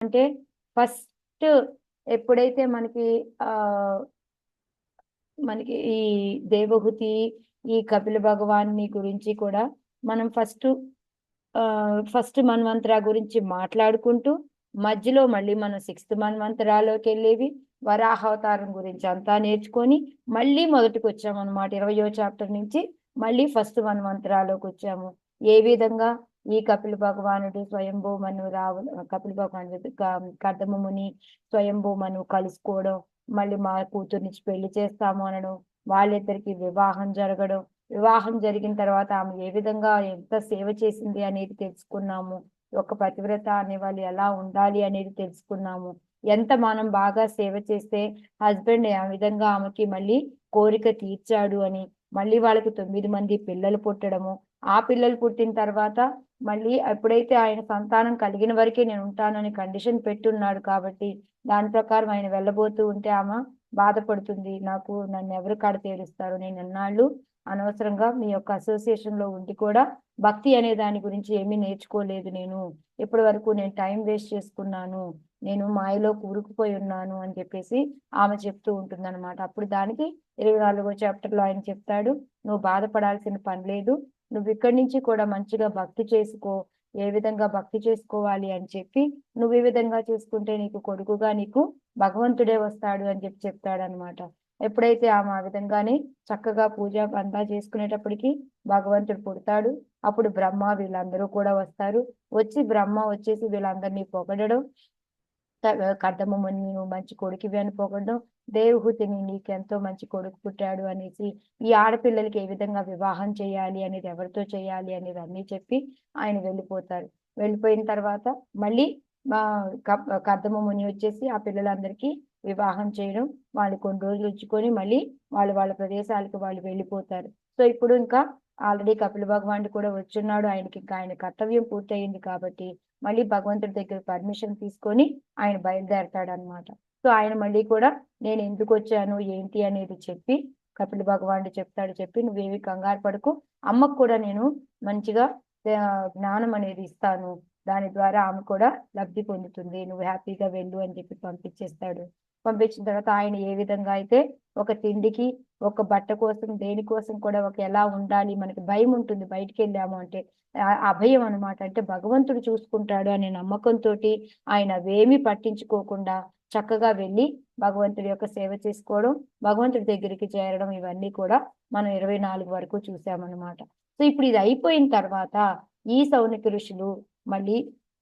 అంటే ఫస్ట్ ఎప్పుడైతే మనకి ఆహ్, మనకి ఈ దేవహూతి, ఈ కపిల భగవానుని గురించి కూడా మనం ఫస్ట్ మన్వంతర గురించి మాట్లాడుకుంటూ, మధ్యలో మళ్ళీ మనం సిక్స్త్ మన్వంతరాలోకెళ్ళేవి, వరాహావతారం గురించి అంతా నేర్చుకొని, మళ్ళీ మొదటికొచ్చామనమాట. 20వ చాప్టర్ నుంచి మళ్ళీ ఫస్ట్ మన్వంతరాలోకొచ్చాము. ఏ విధంగా ఈ కపిల భగవానుడు స్వయంభూ మనువు కపిల భగవానుడు కర్దమ ముని స్వయంభూ మనువు కలుసుకోవడం, మళ్ళీ మా కూతుర్నిచ్చి పెళ్లి చేస్తాము అనడం, వాళ్ళిద్దరికీ వివాహం జరగడం, వివాహం జరిగిన తర్వాత ఆమె ఏ విధంగా ఎంత సేవ చేసింది అనేది తెలుసుకున్నాము. ఒక పతివ్రత అనేవాళ్ళు ఎలా ఉండాలి అనేది తెలుసుకున్నాము. ఎంత మనం బాగా సేవ చేస్తే హస్బెండ్ ఆ విధంగా ఆమెకి మళ్ళీ కోరిక తీర్చాడు అని, మళ్ళీ వాళ్ళకి 9 మంది పిల్లలు పుట్టడము, ఆ పిల్లలు పుట్టిన తర్వాత మళ్ళీ ఎప్పుడైతే ఆయన సంతానం కలిగిన వరకే నేను ఉంటానని కండిషన్ పెట్టున్నాడు కాబట్టి, దాని ప్రకారం ఆయన వెళ్ళబోతూ ఉంటే ఆమె బాధపడుతుంది. నన్ను ఎవరు కడతేరుస్తారు, నేను ఎన్నాళ్ళు అనవసరంగా మీ యొక్క అసోసియేషన్ లో ఉండి కూడా భక్తి అనే దాని గురించి ఏమీ నేర్చుకోలేదు నేను. ఇప్పటి వరకు నేను టైం వేస్ట్ చేసుకున్నాను, నేను మాయలో కూరుకుపోయి ఉన్నాను అని చెప్పేసి ఆమె చెప్తూ ఉంటుందన్నమాట. అప్పుడు దానికి 24వ చాప్టర్లో ఆయన చెప్తాడు, నువ్వు బాధపడాల్సిన పని లేదు, నువ్వు ఇక్కడి నుంచి కూడా మంచిగా భక్తి చేసుకో, ఏ విధంగా భక్తి చేసుకోవాలి అని చెప్పి, నువ్వు ఈ విధంగా చేసుకుంటే నీకు కొడుకుగా నీకు భగవంతుడే వస్తాడు అని చెప్పి చెప్తాడనమాట. ఎప్పుడైతే ఆమె ఆ విధంగానే చక్కగా పూజ అంతా చేసుకునేటప్పటికి భగవంతుడు పుడతాడు. అప్పుడు బ్రహ్మ వీళ్ళందరూ కూడా వస్తారు. బ్రహ్మ వచ్చేసి వీళ్ళందరినీ పొగడడం, కర్దమ ముని నువ్వు మంచి కొడుకువి అని పొగడడం, దేవహూతిని నీకెంతో మంచి కొడుకు పుట్టాడు అనేసి, ఈ ఆడపిల్లలకి ఏ విధంగా వివాహం చేయాలి అనేది, ఎవరితో చేయాలి అనేది అన్ని చెప్పి ఆయన వెళ్ళిపోతారు. వెళ్ళిపోయిన తర్వాత మళ్ళీ మా కర్దమ ముని వచ్చేసి ఆ పిల్లలందరికీ వివాహం చేయడం, వాళ్ళు కొన్ని రోజులు ఉంచుకొని మళ్ళీ వాళ్ళ ప్రదేశాలకు వాళ్ళు వెళ్ళిపోతారు. సో ఇప్పుడు ఇంకా ఆల్రెడీ కపిల భగవానుడు కూడా వచ్చున్నాడు. ఆయన కర్తవ్యం పూర్తయింది కాబట్టి మళ్ళీ భగవంతుడి దగ్గర పర్మిషన్ తీసుకొని ఆయన బయలుదేరతాడు అనమాట. సో ఆయన మళ్ళీ కూడా నేను ఎందుకు వచ్చాను ఏంటి అనేది చెప్పి కపిల భగవానుడు చెప్పి నువ్వేవి కంగారు పడకు, అమ్మకు కూడా నేను మంచిగా జ్ఞానం అనేది ఇస్తాను, దాని ద్వారా ఆమె కూడా లబ్ధి పొందుతుంది, నువ్వు హ్యాపీగా వెళ్ళు అని చెప్పి పంపించేస్తాడు. పంపించిన తర్వాత ఆయన ఏ విధంగా అయితే ఒక తిండికి, ఒక బట్ట కోసం, దేనికోసం కూడా ఎలా ఉండాలి, మనకి భయం ఉంటుంది బయటికి వెళ్ళాము అంటే, అభయం అనమాట. అంటే భగవంతుడు చూసుకుంటాడు అనే నమ్మకంతో ఆయన అవేమీ పట్టించుకోకుండా చక్కగా వెళ్ళి భగవంతుడి యొక్క సేవ చేసుకోవడం, భగవంతుడి దగ్గరికి చేరడం, ఇవన్నీ కూడా మనం 24 వరకు చూసామన్నమాట. సో ఇప్పుడు ఇది అయిపోయిన తర్వాత ఈ సౌనక ఋషులు మళ్ళీ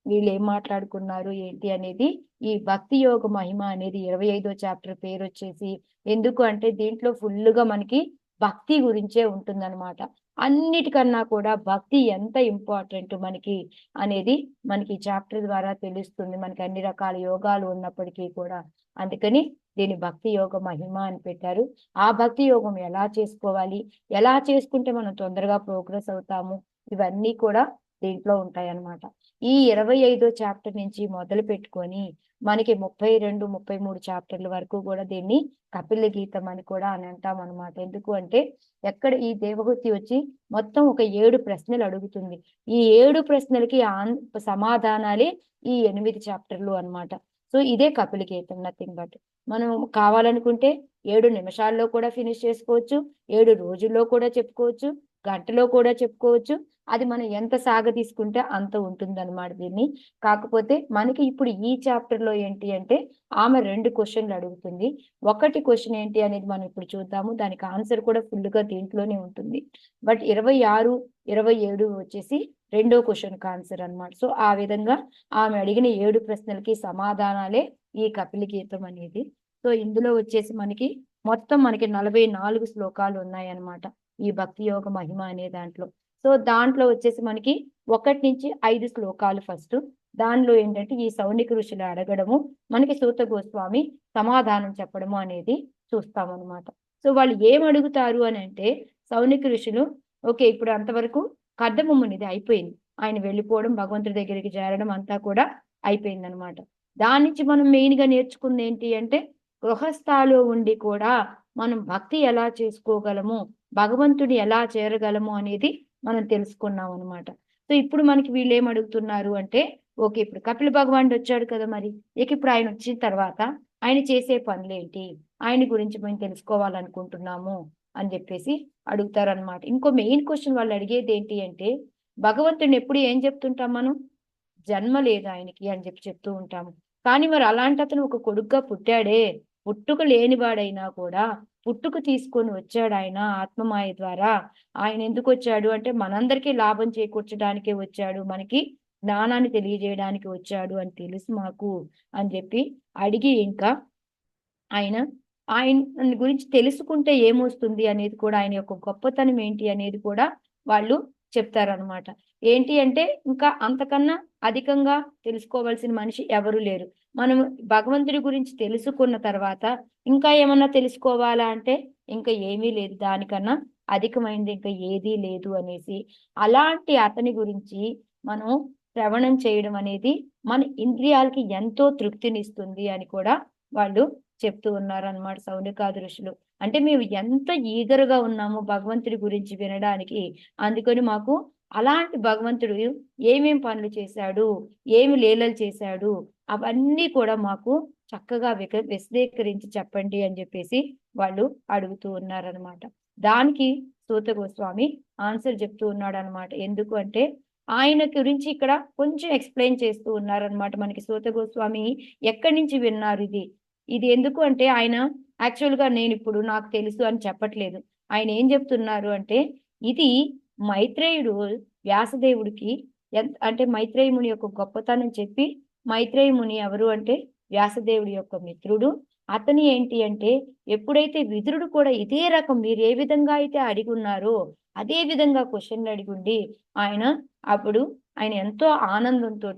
వీళ్ళు ఏం మాట్లాడుకున్నారు ఏంటి అనేది, ఈ భక్తి యోగ మహిమ అనేది 25వ చాప్టర్ పేరు వచ్చేసి, ఎందుకు అంటే దీంట్లో ఫుల్గా మనకి భక్తి గురించే ఉంటుందన్నమాట. అన్నిటికన్నా కూడా భక్తి ఎంత ఇంపార్టెంట్ మనకి అనేది మనకి చాప్టర్ ద్వారా తెలుస్తుంది. మనకి అన్ని రకాల యోగాలు ఉన్నప్పటికీ కూడా, అందుకని దీని భక్తి యోగ మహిమ అని పెట్టారు. ఆ భక్తి యోగం ఎలా చేసుకోవాలి, ఎలా చేసుకుంటే మనం తొందరగా ప్రోగ్రెస్ అవుతాము, ఇవన్నీ కూడా దీంట్లో ఉంటాయి అన్నమాట. ఈ 25వ చాప్టర్ నుంచి మొదలు పెట్టుకొని మనకి 32, 33 చాప్టర్ల వరకు కూడా దీన్ని కపిల గీతం అని కూడా అని అంటాం అనమాట. ఎందుకు అంటే ఎక్కడ ఈ దేవహూతి వచ్చి మొత్తం ఒక 7 ప్రశ్నలు అడుగుతుంది. ఈ 7 ప్రశ్నలకి సమాధానాలే ఈ 8 చాప్టర్లు అన్నమాట. సో ఇదే కపిల గీతం, నథింగ్ బట్. మనం కావాలనుకుంటే 7 నిమిషాల్లో కూడా ఫినిష్ చేసుకోవచ్చు, 7 రోజుల్లో కూడా చెప్పుకోవచ్చు, గంటలో కూడా చెప్పుకోవచ్చు. అది మనం ఎంత సాగదీసుకుంటే అంత ఉంటుందన్నమాట దీన్ని. కాకపోతే మనకి ఇప్పుడు ఈ చాప్టర్ లో ఏంటి అంటే ఆమె 2 క్వశ్చన్లు అడుగుతుంది. ఒకటి క్వశ్చన్ ఏంటి అనేది మనం ఇప్పుడు చూద్దాము, దానికి ఆన్సర్ కూడా ఫుల్ గా దీంట్లోనే ఉంటుంది. బట్ 26, 27 వచ్చేసి రెండో క్వశ్చన్ ఆన్సర్ అన్నమాట. సో ఆ విధంగా ఆమె అడిగిన 7 ప్రశ్నలకి సమాధానాలే ఈ కపిల గీతం అనేది. సో ఇందులో వచ్చేసి మొత్తం మనకి 44 శ్లోకాలు ఉన్నాయన్నమాట ఈ భక్తి యోగ మహిమ అనే దాంట్లో. సో దాంట్లో వచ్చేసి మనకి 1 నుంచి 5 శ్లోకాలు ఫస్ట్. దానిలో ఏంటంటే ఈ సౌనిక ఋషులు అడగడము, మనకి సూత గోస్వామి సమాధానం చెప్పడము అనేది చూస్తామన్నమాట. సో వాళ్ళు ఏం అడుగుతారు అని అంటే, సౌనిక ఋషులు ఓకే ఇప్పుడు అంతవరకు కర్దమ మునిది అయిపోయింది, ఆయన వెళ్ళిపోవడం, భగవంతుడి దగ్గరికి చేరడం అంతా కూడా అయిపోయింది అనమాట. దాని నుంచి మనం మెయిన్ గా నేర్చుకుంది ఏంటి అంటే, గృహస్థాలో ఉండి కూడా మనం భక్తి ఎలా చేసుకోగలము, భగవంతుని ఎలా చేరగలము అనేది మనం తెలుసుకున్నాం అనమాట. సో ఇప్పుడు మనకి వీళ్ళు ఏం అడుగుతున్నారు అంటే, ఓకే, ఇప్పుడు కపిల భగవానుడు వచ్చాడు కదా, మరి ఇక ఇప్పుడు ఆయన వచ్చిన తర్వాత ఆయన చేసే పనులేంటి, ఆయన గురించి మేము తెలుసుకోవాలనుకుంటున్నాము అని చెప్పేసి అడుగుతారనమాట. ఇంకో మెయిన్ క్వశ్చన్ వాళ్ళు అడిగేది ఏంటి అంటే, భగవంతుడిని ఎప్పుడు ఏం చెప్తుంటాం మనం, జన్మ లేదు ఆయనకి అని చెప్పి చెప్తూ ఉంటాము. కానీ మరి అలాంటి అతను ఒక కొడుకుగా పుట్టాడే, పుట్టుక లేనివాడైనా కూడా పుట్టుక తీసుకొని వచ్చాడు ఆయన ఆత్మమాయ ద్వారా. ఆయన ఎందుకు వచ్చాడు అంటే మనందరికీ లాభం చేకూర్చడానికే వచ్చాడు, మనకి జ్ఞానాన్ని తెలియజేయడానికి వచ్చాడు అని తెలుసు మాకు అని చెప్పి అడిగి, ఇంకా ఆయన ఆయన గురించి తెలుసుకుంటే ఏమొస్తుంది అనేది కూడా, ఆయన యొక్క గొప్పతనం ఏంటి అనేది కూడా వాళ్ళు చెప్తారనమాట. ఏంటి అంటే ఇంకా అంతకన్నా అధికంగా తెలుసుకోవాల్సిన మనిషి ఎవరు లేరు. మనం భగవంతుడి గురించి తెలుసుకున్న తర్వాత ఇంకా ఏమన్నా తెలుసుకోవాలా అంటే ఇంకా ఏమీ లేదు, దానికన్నా అధికమైంది ఇంకా ఏదీ లేదు అనేసి, అలాంటి అతని గురించి మనం శ్రవణం చేయడం అనేది మన ఇంద్రియాలకి ఎంతో తృప్తినిస్తుంది అని కూడా వాళ్ళు చెప్తూ ఉన్నారనమాట సౌనకాది ఋషులు. అంటే మేము ఎంత ఈగరుగా ఉన్నాము భగవంతుడి గురించి వినడానికి, అందుకని మాకు అలాంటి భగవంతుడు ఏమేం పనులు చేశాడు, ఏమి లీలలు చేశాడు, అవన్నీ కూడా మాకు చక్కగా విశదీకరించి చెప్పండి అని చెప్పేసి వాళ్ళు అడుగుతూ ఉన్నారనమాట. దానికి సూత గోస్వామి ఆన్సర్ చెప్తూ ఉన్నాడు అనమాట. ఎందుకు అంటే ఆయన గురించి ఇక్కడ కొంచెం ఎక్స్ప్లెయిన్ చేస్తూ ఉన్నారనమాట. మనకి సూత గోస్వామి ఎక్కడి నుంచి విన్నారు ఇది, ఇది ఎందుకు అంటే ఆయన యాక్చువల్ గా నేను ఇప్పుడు నాకు తెలుసు అని చెప్పట్లేదు. ఆయన ఏం చెప్తున్నారు అంటే, ఇది మైత్రేయుడు వ్యాసదేవుడికి అంటే మైత్రేయ ముని యొక్క గొప్పతనం చెప్పి, మైత్రేయ ముని ఎవరు అంటే వ్యాసదేవుడి యొక్క మిత్రుడు. అతని ఏంటి అంటే ఎప్పుడైతే విదురుడు కూడా ఇదే రకం మీరు ఏ విధంగా అయితే అడిగి ఉన్నారో అదే విధంగా క్వశ్చన్లు అడిగుండి ఆయన అప్పుడు ఆయన ఎంతో ఆనందంతో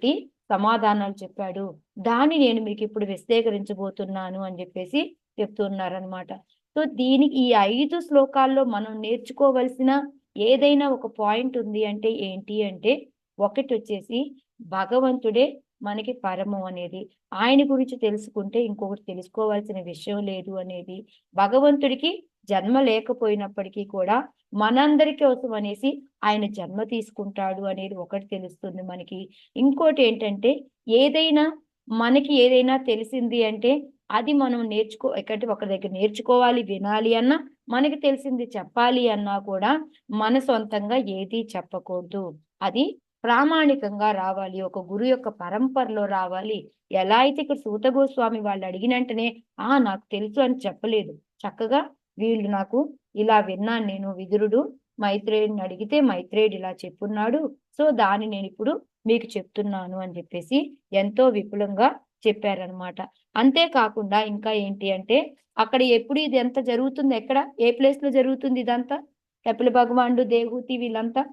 సమాధానాలు చెప్పాడు. దాన్ని నేను మీకు ఇప్పుడు విశదీకరించబోతున్నాను అని చెప్పేసి చెప్తున్నారనమాట. సో దీనికి ఈ 5 శ్లోకాల్లో మనం నేర్చుకోవలసిన ఏదైనా ఒక పాయింట్ ఉంది అంటే ఏంటి అంటే, ఒకటి వచ్చేసి భగవంతుడే మనకి పరమం అనేది, ఆయన గురించి తెలుసుకుంటే ఇంకొకటి తెలుసుకోవాల్సిన విషయం లేదు అనేది, భగవంతుడికి జన్మ లేకపోయినప్పటికీ కూడా మనందరి కోసం అనేసి ఆయన జన్మ తీసుకుంటాడు అనేది ఒకటి తెలుస్తుంది మనకి. ఇంకోటి ఏంటంటే ఏదైనా మనకి ఏదైనా తెలిసింది అంటే అది మనం ఎక్కడి ఒక దగ్గర నేర్చుకోవాలి వినాలి అన్నా, మనకి తెలిసింది చెప్పాలి అన్నా కూడా మన సొంతంగా ఏది చెప్పకూడదు, అది ప్రామాణికంగా రావాలి, ఒక గురు యొక్క పరంపరలో రావాలి. ఎలా అయితే ఇక్కడ సూత గోస్వామి వాళ్ళు అడిగిన వెంటనే నాకు తెలుసు అని చెప్పలేదు, చక్కగా వీళ్ళు నాకు ఇలా విన్నాను, నేను విదురుడు మైత్రేయుడిని అడిగితే మైత్రేయుడు ఇలా చెప్పున్నాడు, సో దాన్ని నేను ఇప్పుడు మీకు చెప్తున్నాను అని చెప్పేసి ఎంతో విపులంగా చెప్పారనమాట. అంతేకాకుండా ఇంకా ఏంటి అంటే అక్కడ ఎప్పుడు ఇది ఎంత జరుగుతుంది, ఎక్కడ ఏ ప్లేస్ లో జరుగుతుంది ఇదంతా, కపిల భగవానుడు దేవహూతి వీళ్ళంతా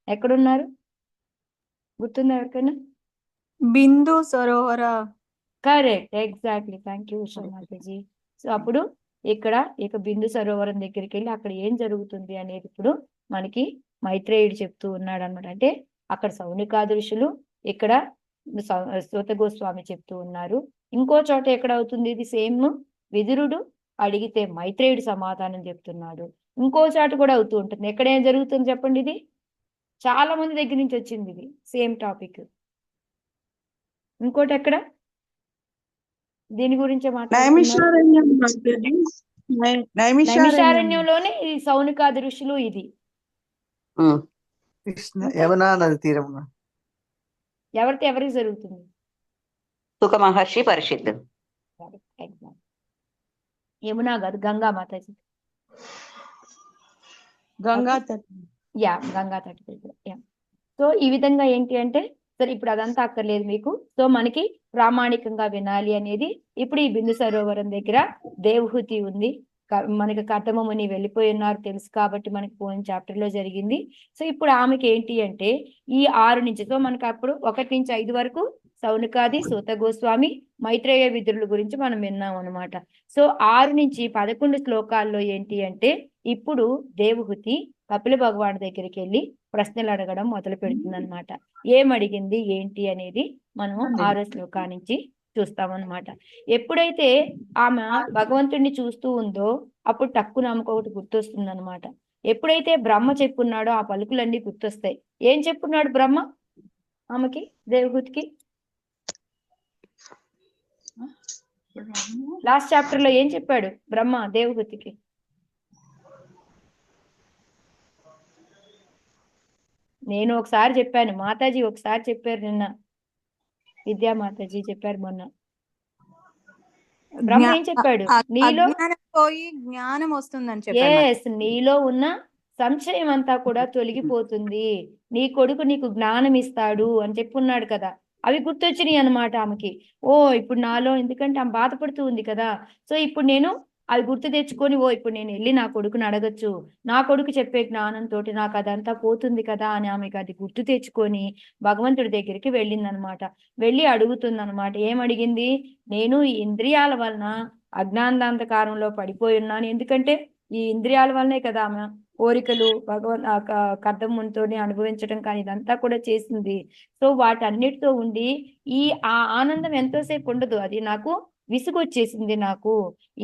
ఎక్కడున్నారు గుర్తుందా ఎవరికైనా? Bindu Sarovar. Correct, exactly, thank you Ushamataji. So అప్పుడు ఇక్కడ ఇక బిందు సరోవరం దగ్గరికి వెళ్ళి అక్కడ ఏం జరుగుతుంది అనేది ఇప్పుడు మనకి మైత్రేయుడు చెప్తూ ఉన్నాడు అనమాట. అంటే అక్కడ సౌనికాది ఋషులు, ఇక్కడ సూత గోస్వామి చెప్తూ ఉన్నారు. ఇంకో చోట ఎక్కడ అవుతుంది ఇది సేమ్, విదురుడు అడిగితే మైత్రేయుడు సమాధానం చెప్తున్నాడు. ఇంకో చోట కూడా అవుతూ ఉంటుంది. ఎక్కడ ఏం జరుగుతుంది చెప్పండి, ఇది చాలా మంది దగ్గర నుంచి వచ్చింది ఇది సేమ్ టాపిక్. ఇంకోటి ఎక్కడ దీని గురించే నైమిషారణ్యంలోనే ఈ సౌనికాది ఋషులు, ఇది యమునా నది తీరం ఎవరితో ఎవరికి జరుగుతుంది, సుఖ మహర్షి పరిషత్. యమునా కాదు, గంగా మాతాజీ, గంగా తట్. గంగా తటి దగ్గర. సో ఈ విధంగా ఏంటి అంటే సరే ఇప్పుడు అదంతా అక్కర్లేదు మీకు. సో మనకి ప్రామాణికంగా వినాలి అనేది ఇప్పుడు ఈ బిందు సరోవరం దగ్గర దేవహూతి ఉంది, మనకి కర్దమముని వెళ్ళిపోయి ఉన్నారు తెలుసు కాబట్టి మనకి పోయిన చాప్టర్ లో జరిగింది. సో ఇప్పుడు ఆమెకి ఏంటి అంటే ఈ 6 నుంచి, సో మనకి అప్పుడు 1 నుంచి 5 వరకు సౌనకాది, సూత గోస్వామి, మైత్రేయ విదురుల గురించి మనం విన్నాం అనమాట. సో 6 నుంచి 11 శ్లోకాల్లో ఏంటి అంటే ఇప్పుడు దేవహూతి కపిల భగవాన్ దగ్గరికి వెళ్ళి ప్రశ్నలు అడగడం మొదలు పెడుతుంది అనమాట. ఏమడిగింది ఏంటి అనేది మనం 6వ శ్లోకా నుంచి చూస్తామన్నమాట. ఎప్పుడైతే ఆమె భగవంతుడిని చూస్తూ ఉందో అప్పుడు టక్కున ఆమెకు ఒకటి గుర్తొస్తుంది అనమాట. ఎప్పుడైతే బ్రహ్మ చెప్పున్నాడో ఆ పలుకులన్నీ గుర్తొస్తాయి. ఏం చెప్పున్నాడు బ్రహ్మ ఆమెకి, దేవహూతికి? లాస్ట్ చాప్టర్ లో ఏం చెప్పాడు బ్రహ్మ దేవహూతికి? నేను ఒకసారి చెప్పాను, మాతాజీ ఒకసారి చెప్పారు నిన్న, విద్యా మాతాజీ చెప్పారు మొన్న. బ్రహ్మ ఏం చెప్పాడు? నీలో అజ్ఞానం పోయి జ్ఞానం వస్తుందని చెప్పారు. ఎస్, నీలో ఉన్న సంశయం అంతా కూడా తొలగిపోతుంది, నీ కొడుకు నీకు జ్ఞానం ఇస్తాడు అని చెప్పున్నాడు కదా. అవి గుర్తొచ్చినాయి అన్నమాట ఆమెకి. ఓ ఇప్పుడు నాలో, ఎందుకంటే ఆమె బాధపడుతూ ఉంది కదా, సో ఇప్పుడు నేను అవి గుర్తు తెచ్చుకొని, ఓ ఇప్పుడు నేను వెళ్ళి నా కొడుకుని అడగచ్చు, నా కొడుకు చెప్పే జ్ఞానంతో నాకు అదంతా పోతుంది కదా అని ఆమెకి అది గుర్తు తెచ్చుకొని భగవంతుడి దగ్గరికి వెళ్ళిందనమాట. వెళ్ళి అడుగుతుందన్నమాట. ఏమడిగింది? నేను ఈ ఇంద్రియాల వలన అజ్ఞానాంధకారంలో పడిపోయి ఉన్నాను, ఎందుకంటే ఈ ఇంద్రియాల వల్లనే కదా ఆమె కోరికలు కర్దముతోనే అనుభవించడం కానీ ఇదంతా కూడా చేసింది. సో వాటన్నిటితో ఉండి ఈ ఆ ఆనందం ఎంతోసేపు ఉండదు, అది నాకు విసుగొచ్చేసింది. నాకు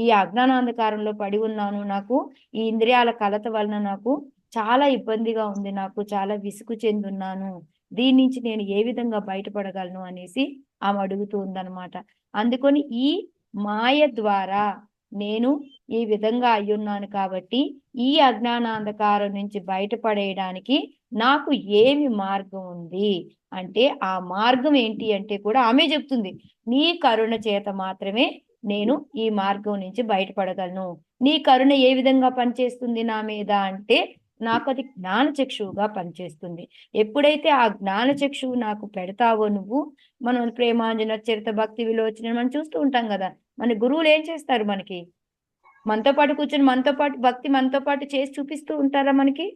ఈ అజ్ఞానాంధకారంలో పడి ఉన్నాను, నాకు ఈ ఇంద్రియాల కలత వలన నాకు చాలా ఇబ్బందిగా ఉంది, నాకు చాలా విసుగు చెందున్నాను, దీని నుంచి నేను ఏ విధంగా బయటపడగలను అనేసి ఆమె అడుగుతూ ఉందన్నమాట. అందుకొని ఈ మాయ ద్వారా నేను ఈ విధంగా అయ్యున్నాను కాబట్టి ఈ అజ్ఞానాంధకారం నుంచి బయటపడేయడానికి నాకు ఏమి మార్గం ఉంది అంటే, ఆ మార్గం ఏంటి అంటే కూడా ఆమె చెప్తుంది. నీ కరుణ చేత మాత్రమే నేను ఈ మార్గం నుంచి బయటపడగలను. నీ కరుణ ఏ విధంగా పనిచేస్తుంది నా మీద అంటే, నాకు అది జ్ఞానచక్షువుగా పనిచేస్తుంది. ఎప్పుడైతే ఆ జ్ఞానచక్షువు నాకు పెడతావో నువ్వు, మనం ప్రేమాంజన చరిత భక్తి విలోచన మనం చూస్తూ ఉంటాం కదా, మన గురువులు ఏం చేస్తారు మనకి? మనతో పాటు కూర్చొని మనతో పాటు భక్తి మనతో పాటు చేసి చూపిస్తూ ఉంటారా? మనకి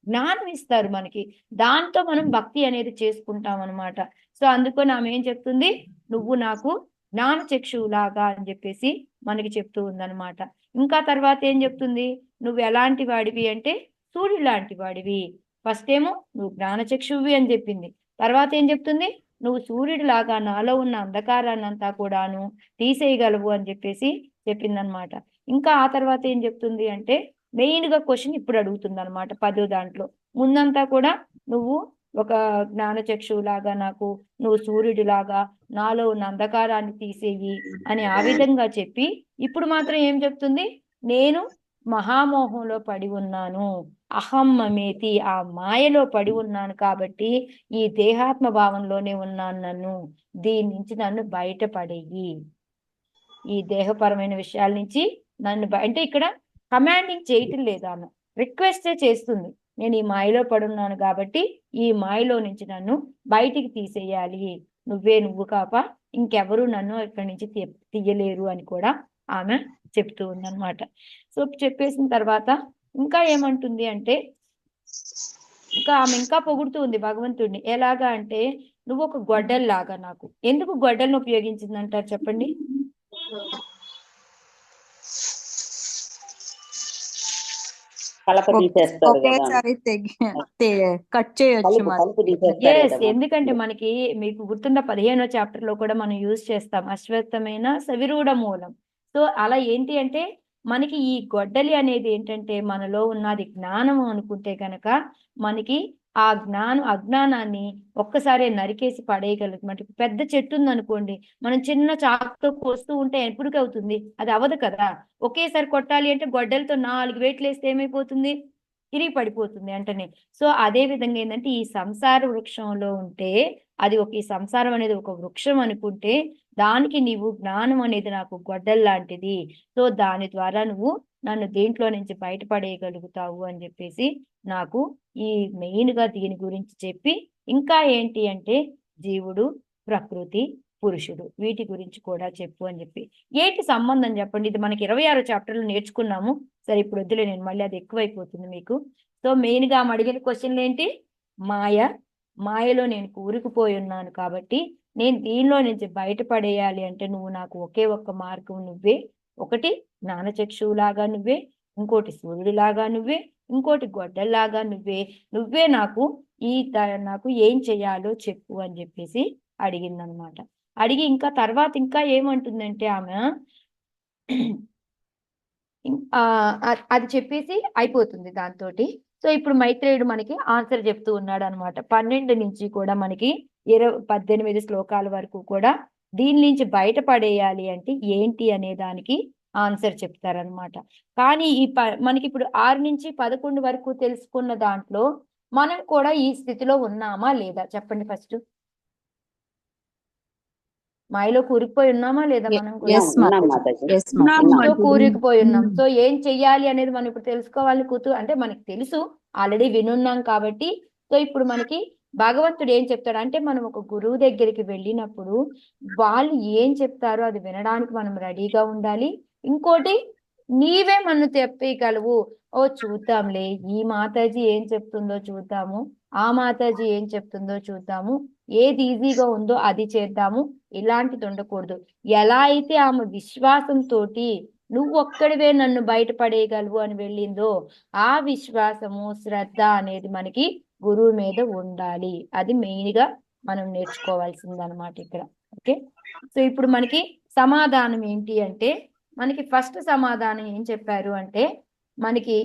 జ్ఞానం ఇస్తారు మనకి, దాంతో మనం భక్తి అనేది చేసుకుంటాం అనమాట. సో అందుకని ఆమె ఏం చెప్తుంది? నువ్వు నాకు జ్ఞాన చక్షువులాగా అని చెప్పేసి మనకి చెప్తూ ఉందన్నమాట. ఇంకా తర్వాత ఏం చెప్తుంది? నువ్వు ఎలాంటి వాడివి అంటే సూర్యుడు లాంటి వాడివి. ఫస్ట్ ఏమో నువ్వు జ్ఞాన చక్షువి అని చెప్పింది, తర్వాత ఏం చెప్తుంది? నువ్వు సూర్యుడు లాగా నాలో ఉన్న అంధకారాన్ని అంతా కూడాను తీసేయగలవు అని చెప్పేసి చెప్పిందనమాట. ఇంకా ఆ తర్వాత ఏం చెప్తుంది అంటే, మెయిన్ గా క్వశ్చన్ ఇప్పుడు అడుగుతుంది అనమాట 10వ దాంట్లో. ముందంతా కూడా నువ్వు ఒక జ్ఞానచక్షువు లాగా నాకు, నువ్వు సూర్యుడి లాగా నాలో ఉన్న అంధకారాన్ని తీసేయి అని ఆ విధంగా చెప్పి, ఇప్పుడు మాత్రం ఏం చెప్తుంది? నేను మహామోహంలో పడి ఉన్నాను, అహం మమేతి, ఆ మాయలో పడి ఉన్నాను కాబట్టి ఈ దేహాత్మ భావంలోనే ఉన్నాను, నన్ను దీని నుంచి నన్ను బయటపడేయి, ఈ దేహపరమైన విషయాల నుంచి నన్ను అంటే ఇక్కడ కమాండింగ్ చేయటం లేదు, ఆమె రిక్వెస్టే చేస్తుంది. నేను ఈ మాయలో పడున్నాను కాబట్టి ఈ మాయలో నుంచి నన్ను బయటికి తీసేయాలి, నువ్వు కాప ఇంకెవరు నన్ను ఇక్కడి నుంచి తీయలేరు అని కూడా ఆమె చెప్తూ ఉందన్నమాట. సో చెప్పేసిన తర్వాత ఇంకా ఏమంటుంది అంటే, ఇంకా ఆమె ఇంకా పొగుడుతూ ఉంది భగవంతుడిని. ఎలాగా అంటే, నువ్వు ఒక గొడ్డల్లాగా, నాకు ఎందుకు గొడ్డలను ఉపయోగించిందంటారు చెప్పండి? కలప తీసేస్తారు కదా, ఒకేసారి కట్ చేయొచ్చు కలుపు తీసేస్తారు ఎస్, కదా. ఎందుకంటే మనకి మీకు గుర్తున్న 15వ చాప్టర్ లో కూడా మనం యూజ్ చేస్తాం అశ్వత్థమైన సవిరూఢ మూలం. సో అలా ఏంటి అంటే, మనకి ఈ గొడ్డలి అనేది ఏంటంటే మనలో ఉన్నది జ్ఞానం అనుకుంటే కనుక మనకి ఆ అజ్ఞానాన్ని ఒక్కసారి నరికేసి పడేయగలుగుతాం. మనకి పెద్ద చెట్టు ఉంది అనుకోండి, మనం చిన్న చాకుతో కోస్తూ ఉంటే ఎప్పటికి అవుతుంది? అది అవ్వదు కదా. ఒకేసారి కొట్టాలి అంటే గొడ్డలతో 4 వేట్లు వేస్తే ఏమైపోతుంది? ఇరిగి పడిపోతుంది వెంటనే. సో అదే విధంగా ఏంటంటే, ఈ సంసార వృక్షంలో ఉంటే అది ఈ సంసారం అనేది ఒక వృక్షం అనుకుంటే, దానికి నీవు జ్ఞానం అనేది నాకు గొడ్డల్ లాంటిది, సో దాని ద్వారా నువ్వు నన్ను దేంట్లో నుంచి బయటపడేయగలుగుతావు అని చెప్పేసి నాకు ఈ మెయిన్ గా దీని గురించి చెప్పి, ఇంకా ఏంటి అంటే జీవుడు, ప్రకృతి, పురుషుడు, వీటి గురించి కూడా చెప్పు అని చెప్పి. ఏంటి సంబంధం చెప్పండి? ఇది మనకి 26వ చాప్టర్లో నేర్చుకున్నాము. సరే ఇప్పుడు వద్దులే, నేను మళ్ళీ అది ఎక్కువైపోతుంది మీకు. సో మెయిన్ గా అడిగిన క్వశ్చన్లు ఏంటి? మాయలో నేను కూరుకుపోయి ఉన్నాను కాబట్టి నేను దీనిలో నుంచి బయటపడేయాలి అంటే నువ్వు నాకు ఒకే ఒక్క మార్గం నువ్వే. ఒకటి జ్ఞానచక్షువులాగా నువ్వే, ఇంకోటి సూర్యుడిలాగా నువ్వే, ఇంకోటి గొడ్డల్లాగా నువ్వే నాకు నాకు ఏం చెయ్యాలో చెప్పు అని చెప్పేసి అడిగిందనమాట. అడిగి ఇంకా తర్వాత ఇంకా ఏమంటుందంటే ఆమె, అది చెప్పేసి అయిపోతుంది దాంతోటి. సో ఇప్పుడు మైత్రేయుడు మనకి ఆన్సర్ చెప్తూ ఉన్నాడు అనమాట. 12 నుంచి కూడా మనకి 18 శ్లోకాల వరకు కూడా దీని నుంచి బయటపడేయాలి అంటే ఏంటి అనే దానికి ఆన్సర్ చెప్తారనమాట. కానీ మనకి ఇప్పుడు 6 నుంచి 11 వరకు తెలుసుకున్న దాంట్లో మనం కూడా ఈ స్థితిలో ఉన్నామా లేదా చెప్పండి ఫస్ట్. మాయలో కూరుకుపోయి ఉన్నామా లేదా మనం కూడా? ఎస్ ఉన్నాం మాతాజీ, మాతాజీ. ఎస్ మాతాజీ. చిక్కుతో కూరుకుపోయి ఉన్నాం. సో ఏం చెయ్యాలి అనేది మనం ఇప్పుడు తెలుసుకోవాలని అంటే మనకి తెలుసు, ఆల్రెడీ వినున్నాం కాబట్టి. సో ఇప్పుడు మనకి భగవంతుడు ఏం చెప్తాడు అంటే, మనం ఒక గురువు దగ్గరికి వెళ్ళినప్పుడు వాళ్ళు ఏం చెప్తారో అది వినడానికి మనం రెడీగా ఉండాలి. ఇంకోటి, నీవే మనం చెప్పగలవు. ఓ చూద్దాంలే, ఈ మాతాజీ ఏం చెప్తుందో చూద్దాము, ఆ మాతాజీ ఏం చెప్తుందో చూద్దాము, ఏది ఈజీగా ఉందో అది చేద్దాము, ఇలాంటిది ఉండకూడదు. ఎలా అయితే ఆమె విశ్వాసంతో నువ్వు ఒక్కడివే నన్ను బయటపడేయగలవు అని వెళ్ళిందో, ఆ విశ్వాసము శ్రద్ధ అనేది మనకి గురువు మీద ఉండాలి. అది మెయిన్ గా మనం నేర్చుకోవాల్సింది అనమాట ఇక్కడ. ఓకే, సో ఇప్పుడు మనకి సమాధానం ఏంటి అంటే, మనకి ఫస్ట్ సమాధానం ఏం చెప్పారు అంటే, మనకి